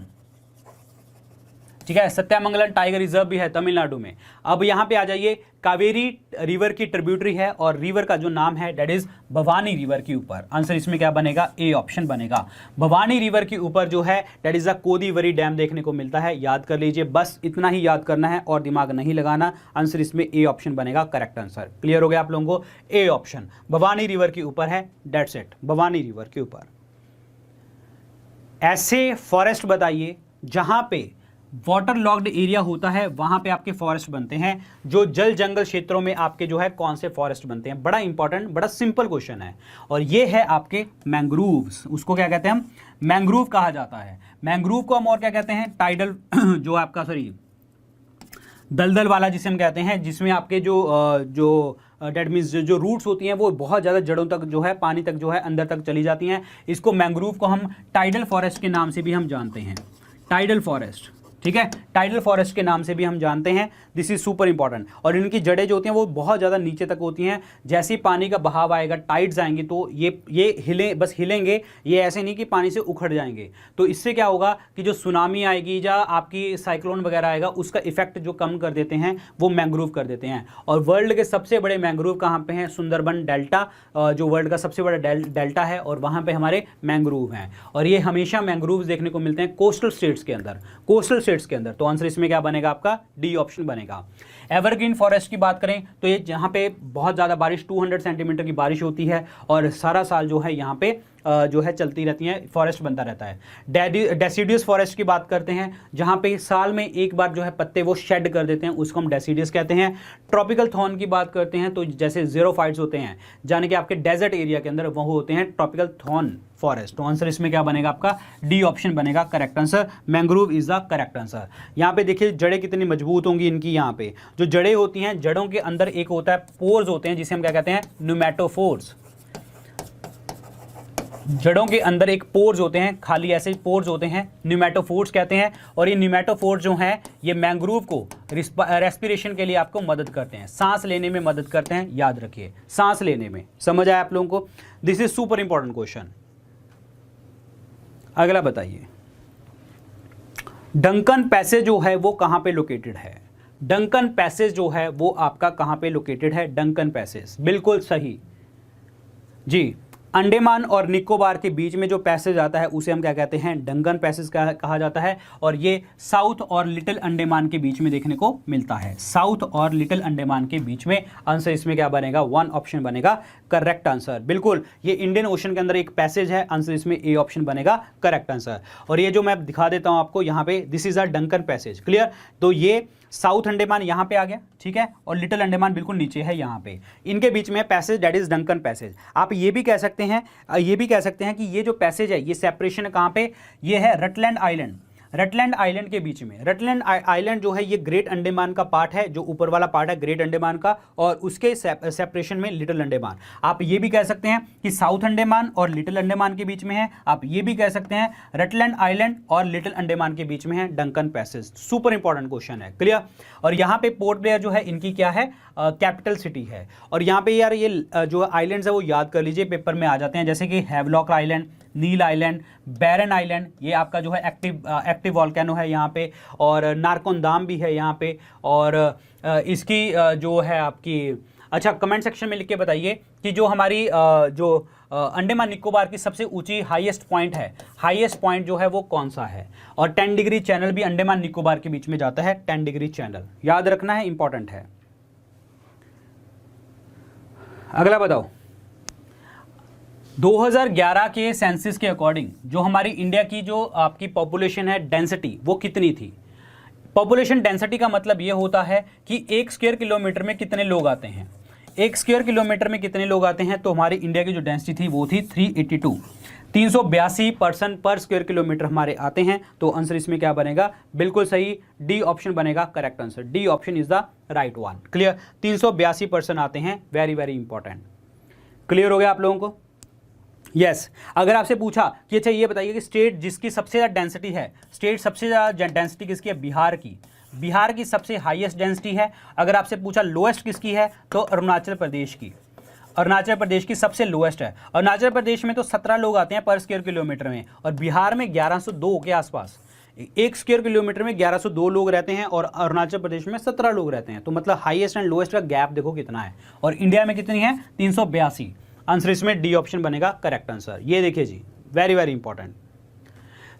ठीक है, सत्यामंगलम टाइगर रिजर्व भी है तमिलनाडु में। अब यहां पे आ जाइए, कावेरी रिवर की ट्रिब्यूटरी है और रिवर का जो नाम है दैट इज भवानी रिवर के ऊपर। आंसर इसमें क्या बनेगा, ए ऑप्शन बनेगा। भवानी रिवर के ऊपर जो है दैट इज द कोदीवेरी डैम देखने को मिलता है, याद कर लीजिए, बस इतना ही याद करना है और दिमाग नहीं लगाना। आंसर इसमें ए ऑप्शन बनेगा, करेक्ट आंसर। क्लियर हो गया आप लोगों को, ए ऑप्शन भवानी रिवर के ऊपर है, दैट्स इट, भवानी रिवर के ऊपर। ऐसे फॉरेस्ट बताइए जहां पे वाटर लॉक्ड एरिया होता है, वहां पे आपके फॉरेस्ट बनते हैं, जो जल जंगल क्षेत्रों में आपके जो है कौन से फॉरेस्ट बनते हैं। बड़ा इंपॉर्टेंट, बड़ा सिंपल क्वेश्चन है, और ये है आपके मैंग्रोव्स। उसको क्या कहते हैं हम, मैंग्रोव कहा जाता है। मैंग्रोव को हम और क्या कहते हैं, टाइडल जो आपका दलदल वाला जिसे हम कहते हैं, जिसमें आपके जो डेट मीन्स जो रूट्स होती हैं वो बहुत ज़्यादा जड़ों तक जो है, पानी तक जो है अंदर तक चली जाती हैं। इसको मैंग्रोव को हम टाइडल फॉरेस्ट के नाम से भी हम जानते हैं, टाइडल फॉरेस्ट, ठीक है, टाइडल फॉरेस्ट के नाम से भी हम जानते हैं। This is super important. और इनकी जड़ें जो होती हैं वो बहुत ज़्यादा नीचे तक होती हैं। जैसे ही पानी का बहाव आएगा, टाइड्स आएंगी, तो ये बस हिलेंगे, ये ऐसे नहीं कि पानी से उखड़ जाएंगे। तो इससे क्या होगा कि जो सुनामी आएगी या आपकी साइक्लोन वगैरह आएगा, उसका इफेक्ट जो कम कर देते हैं वो मैंग्रोव कर देते हैं। और वर्ल्ड के सबसे बड़े मैंग्रोव कहाँ पे हैं, सुंदरबन डेल्टा, जो वर्ल्ड का सबसे बड़ा डेल्टा है, और वहाँ पे हमारे मैंग्रोव हैं। और ये हमेशा मैंग्रोव देखने को मिलते हैं कोस्टल स्टेट्स के अंदर, कोस्टल स्टेट्स के अंदर। तो आंसर इसमें क्या बनेगा आपका, डी ऑप्शन बनेगा। एवरग्रीन फॉरेस्ट की बात करें तो ये जहां पे बहुत ज्यादा बारिश, 200 सेंटीमीटर की बारिश होती है और सारा साल जो है यहाँ पे जो है चलती रहती हैं, फॉरेस्ट बनता रहता है। डेसिडियस फॉरेस्ट की बात करते हैं, जहां पे साल में एक बार जो है पत्ते वो शेड कर देते हैं, उसको हम डेसिडियस कहते हैं। ट्रॉपिकल थॉर्न की बात करते हैं तो जैसे ज़ेरोफाइट्स होते हैं, यानी कि आपके डेजर्ट एरिया के अंदर वो होते हैं ट्रॉपिकल थॉर्न फॉरेस्ट। तो आंसर इसमें क्या बनेगा आपका, डी ऑप्शन बनेगा, correct answer. Mangrove is the correct answer. यहाँ पे देखिए जड़ें कितनी मजबूत होंगी इनकी। यहाँ पे जो जड़ें होती हैं, जड़ों के अंदर एक होता है पोर्स होते हैं, जिसे हम क्या कहते हैं, न्यूमेटोफोर्स। जड़ों के अंदर एक पोर्स होते हैं, खाली ऐसे पोर्स होते हैं, न्यूमेटोफोर्स कहते हैं। और ये न्यूमेटोफोर्स जो हैं ये मैंग्रोव को रेस्पिरेशन के लिए आपको मदद करते हैं, सांस लेने में मदद करते हैं, याद रखिए, सांस लेने में। समझ आया आप लोगों को? This is super important question. अगला बताइए, डंकन पैसेज जो है वो कहां पे लोकेटेड है? डंकन पैसेज जो है वो आपका कहां पे लोकेटेड है? डंकन पैसेज, बिल्कुल सही जी। अंडमान और निकोबार के बीच में जो पैसेज आता है उसे हम क्या कहते हैं? डंकन पैसेज कहा जाता है। और ये साउथ और लिटिल अंडमान के बीच में देखने को मिलता है, साउथ और लिटिल अंडमान के बीच में। आंसर इसमें क्या बनेगा? 1 ऑप्शन बनेगा, करेक्ट आंसर। बिल्कुल, ये इंडियन ओशन के अंदर एक पैसेज है, आंसर इसमें ए ऑप्शन बनेगा, करेक्ट आंसर। और ये जो मैं दिखा देता हूं आपको यहाँ पे, this is a Duncan passage, clear? तो ये साउथ अंडमान यहाँ पे आ गया, ठीक है, और लिटिल अंडमान बिल्कुल नीचे है यहाँ पे, इनके बीच में passage that is Duncan passage. आप ये भी कह सकते हैं कि ये जो पैसेज है ये सेपरेशन कहाँ पे? ये है रटलैंड आइलैंड। रटलैंड आइलैंड के बीच में। रटलैंड आइलैंड जो है ये ग्रेट अंडमान का पार्ट है, जो ऊपर वाला पार्ट है ग्रेट अंडमान का, और उसके सेपरेशन में लिटिल अंडमान। आप ये भी कह सकते हैं कि साउथ अंडमान और लिटिल अंडमान के बीच में है। आप ये भी कह सकते हैं रटलैंड आइलैंड और लिटिल अंडमान के बीच में है Duncan passage. Super important question है, क्लियर। और यहाँ पे पोर्ट ब्लेयर जो है इनकी क्या है, कैपिटल सिटी है। और यहाँ पे यार ये जो आइलैंड्स है वो याद कर लीजिए, पेपर में आ जाते हैं, जैसे कि हैवलॉक आइलैंड, नील आइलैंड, बैरन आइलैंड, ये आपका जो है एक्टिव वॉल्केनो है यहाँ पे, और नारकोंदाम भी है यहाँ पे, और इसकी जो है आपकी, अच्छा कमेंट सेक्शन में लिख के बताइए कि जो हमारी जो अंडमान निकोबार की सबसे ऊंची हाईएस्ट पॉइंट है, हाईएस्ट पॉइंट जो है वो कौन सा है। और 10 डिग्री चैनल भी अंडमान निकोबार के बीच में जाता है, 10 डिग्री चैनल याद रखना है, इंपॉर्टेंट है। अगला बताओ, 2011 के सेंसस के अकॉर्डिंग जो हमारी इंडिया की जो आपकी पॉपुलेशन है डेंसिटी वो कितनी थी। पॉपुलेशन डेंसिटी का मतलब ये होता है कि 1 स्क्वायर किलोमीटर में कितने लोग आते हैं। 1 स्क्वायर किलोमीटर में कितने लोग आते हैं, तो हमारी इंडिया की जो डेंसिटी थी वो थी 382, 382 पर्सन पर स्क्वायर किलोमीटर हमारे आते हैं। तो आंसर इसमें क्या बनेगा, बिल्कुल सही डी ऑप्शन बनेगा correct answer. D option is the right one, clear. 382 person आते हैं, वेरी वेरी इंपॉर्टेंट। क्लियर हो गया आप लोगों को, यस। अगर आपसे पूछा कि अच्छा ये बताइए कि स्टेट जिसकी सबसे ज़्यादा डेंसिटी है, स्टेट सबसे ज़्यादा डेंसिटी किसकी है, बिहार की। बिहार की सबसे हाईएस्ट डेंसिटी है। अगर आपसे पूछा लोएस्ट किसकी है, तो अरुणाचल प्रदेश की। अरुणाचल प्रदेश की सबसे लोएस्ट है। अरुणाचल प्रदेश में तो 17 लोग आते हैं पर स्क्वायर किलोमीटर में, और बिहार में 1102 के आसपास। 1 स्क्वायर किलोमीटर में 1102 लोग रहते हैं और अरुणाचल प्रदेश में 17 लोग रहते हैं। तो मतलब हाईएस्ट एंड लोएस्ट का गैप देखो कितना है। और इंडिया में कितनी है, 382। आंसर इसमें डी ऑप्शन बनेगा करेक्ट आंसर। ये देखिए जी, very very important.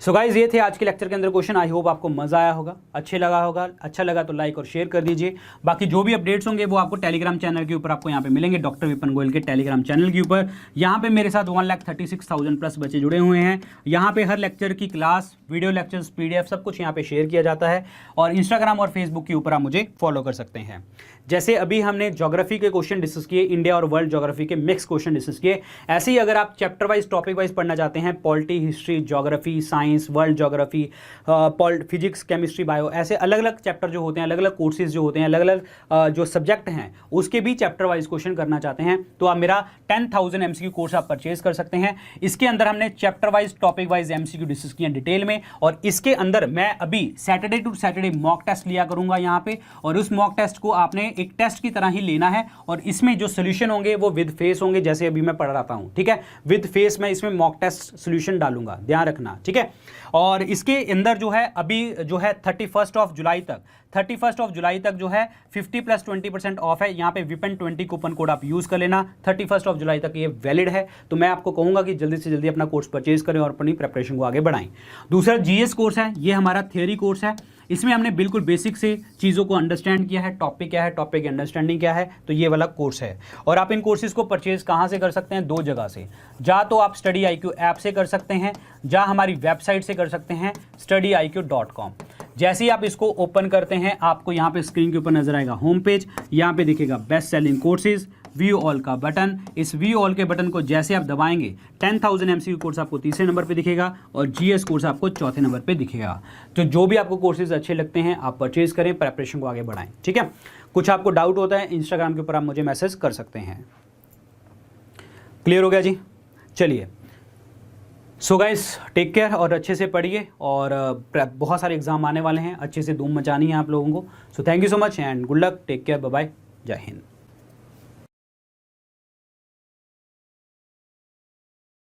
So guys ये थे आज के लेक्चर के अंदर क्वेश्चन। आई होप आपको मजा आया होगा, अच्छे लगा होगा। अच्छा लगा तो लाइक और शेयर कर दीजिए। बाकी जो भी अपडेट्स होंगे वो आपको टेलीग्राम चैनल के ऊपर आपको यहाँ पे मिलेंगे, डॉक्टर विपिन गोयल के टेलीग्राम चैनल के ऊपर। यहाँ पे मेरे साथ 1,36,000 प्लस बच्चे जुड़े हुए हैं। यहाँ पे हर लेक्चर की क्लास, वीडियो लेक्चर्स, PDF सब कुछ यहाँ पे शेयर किया जाता है। और इंस्टाग्राम और फेसबुक के ऊपर आप मुझे फॉलो कर सकते हैं। जैसे अभी हमने ज्योग्राफी के क्वेश्चन डिस्कस किए, इंडिया और वर्ल्ड ज्योग्राफी के मिक्स क्वेश्चन डिस्कस किए, ऐसे ही अगर आप चैप्टर वाइज, टॉपिक वाइज पढ़ना चाहते हैं, polity, history, geography, science, world geography, physics, chemistry, bio, ऐसे अलग अलग चैप्टर जो होते हैं, अलग अलग कोर्सेज जो होते हैं, अलग अलग जो सब्जेक्ट हैं उसके भी चैप्टर वाइज क्वेश्चन करना चाहते हैं, तो आप मेरा 10,000 MCQ कोर्स आप परचेज कर सकते हैं। इसके अंदर हमने chapter wise, topic wise MCQ discuss किया डिटेल में। और इसके अंदर मैं अभी Saturday to Saturday mock test लिया करूंगा यहाँ पे, और उस मॉक टेस्ट को आपने एक टेस्ट की तरह ही लेना है। और इसमें जो सोल्यूशन होंगे वो विद फेस होंगे, जैसे अभी मैं पढ़ रहा हूँ, ठीक है। विद फेस मैं इसमें मॉक टेस्ट सोल्यूशन डालूंगा, ध्यान रखना, ठीक है। और इसके अंदर जो है अभी जो है 31 जुलाई तक जो है 50 + 20% ऑफ है। यहाँ पे विपिन 20 कूपन कोड आप यूज कर लेना। 31 जुलाई तक ये वैलिड है। तो मैं आपको कहूंगा कि जल्दी से जल्दी अपना कोर्स परचेज करें और अपनी प्रिपरेशन को आगे बढ़ाएं। दूसरा GS कोर्स है, ये हमारा थियोरी कोर्स है। इसमें हमने बिल्कुल बेसिक से चीज़ों को अंडरस्टैंड किया है, टॉपिक क्या है, टॉपिक की अंडरस्टैंडिंग क्या है, तो ये वाला कोर्स है। और आप इन कोर्सेज को परचेज कहाँ से कर सकते हैं, 2 जगह से। जा तो आप स्टडी IQ ऐप से कर सकते हैं, जा हमारी वेबसाइट से कर सकते हैं studiiq.com। जैसे ही आप इसको ओपन करते हैं, आपको यहाँ पे स्क्रीन के ऊपर नजर आएगा होम पेज, यहाँ पे दिखेगा best selling courses, view all का बटन। इस व्यू ऑल के बटन को जैसे आप दबाएंगे 10,000 MCQ कोर्स आपको तीसरे नंबर पे दिखेगा और GS कोर्स आपको चौथे नंबर पे दिखेगा। तो जो भी आपको कोर्सेज अच्छे लगते हैं आप परचेज करें, प्रिपरेशन को आगे बढ़ाएं, ठीक है। कुछ आपको डाउट होता है, इंस्टाग्राम के ऊपर आप मुझे मैसेज कर सकते हैं। क्लियर हो गया जी, चलिए। सो गाइस टेक केयर और अच्छे से पढ़िए, और बहुत सारे एग्जाम आने वाले हैं, अच्छे से धूम मचानी है आप लोगों को। So thank you so much and good luck, take care, bye bye, जय हिंद।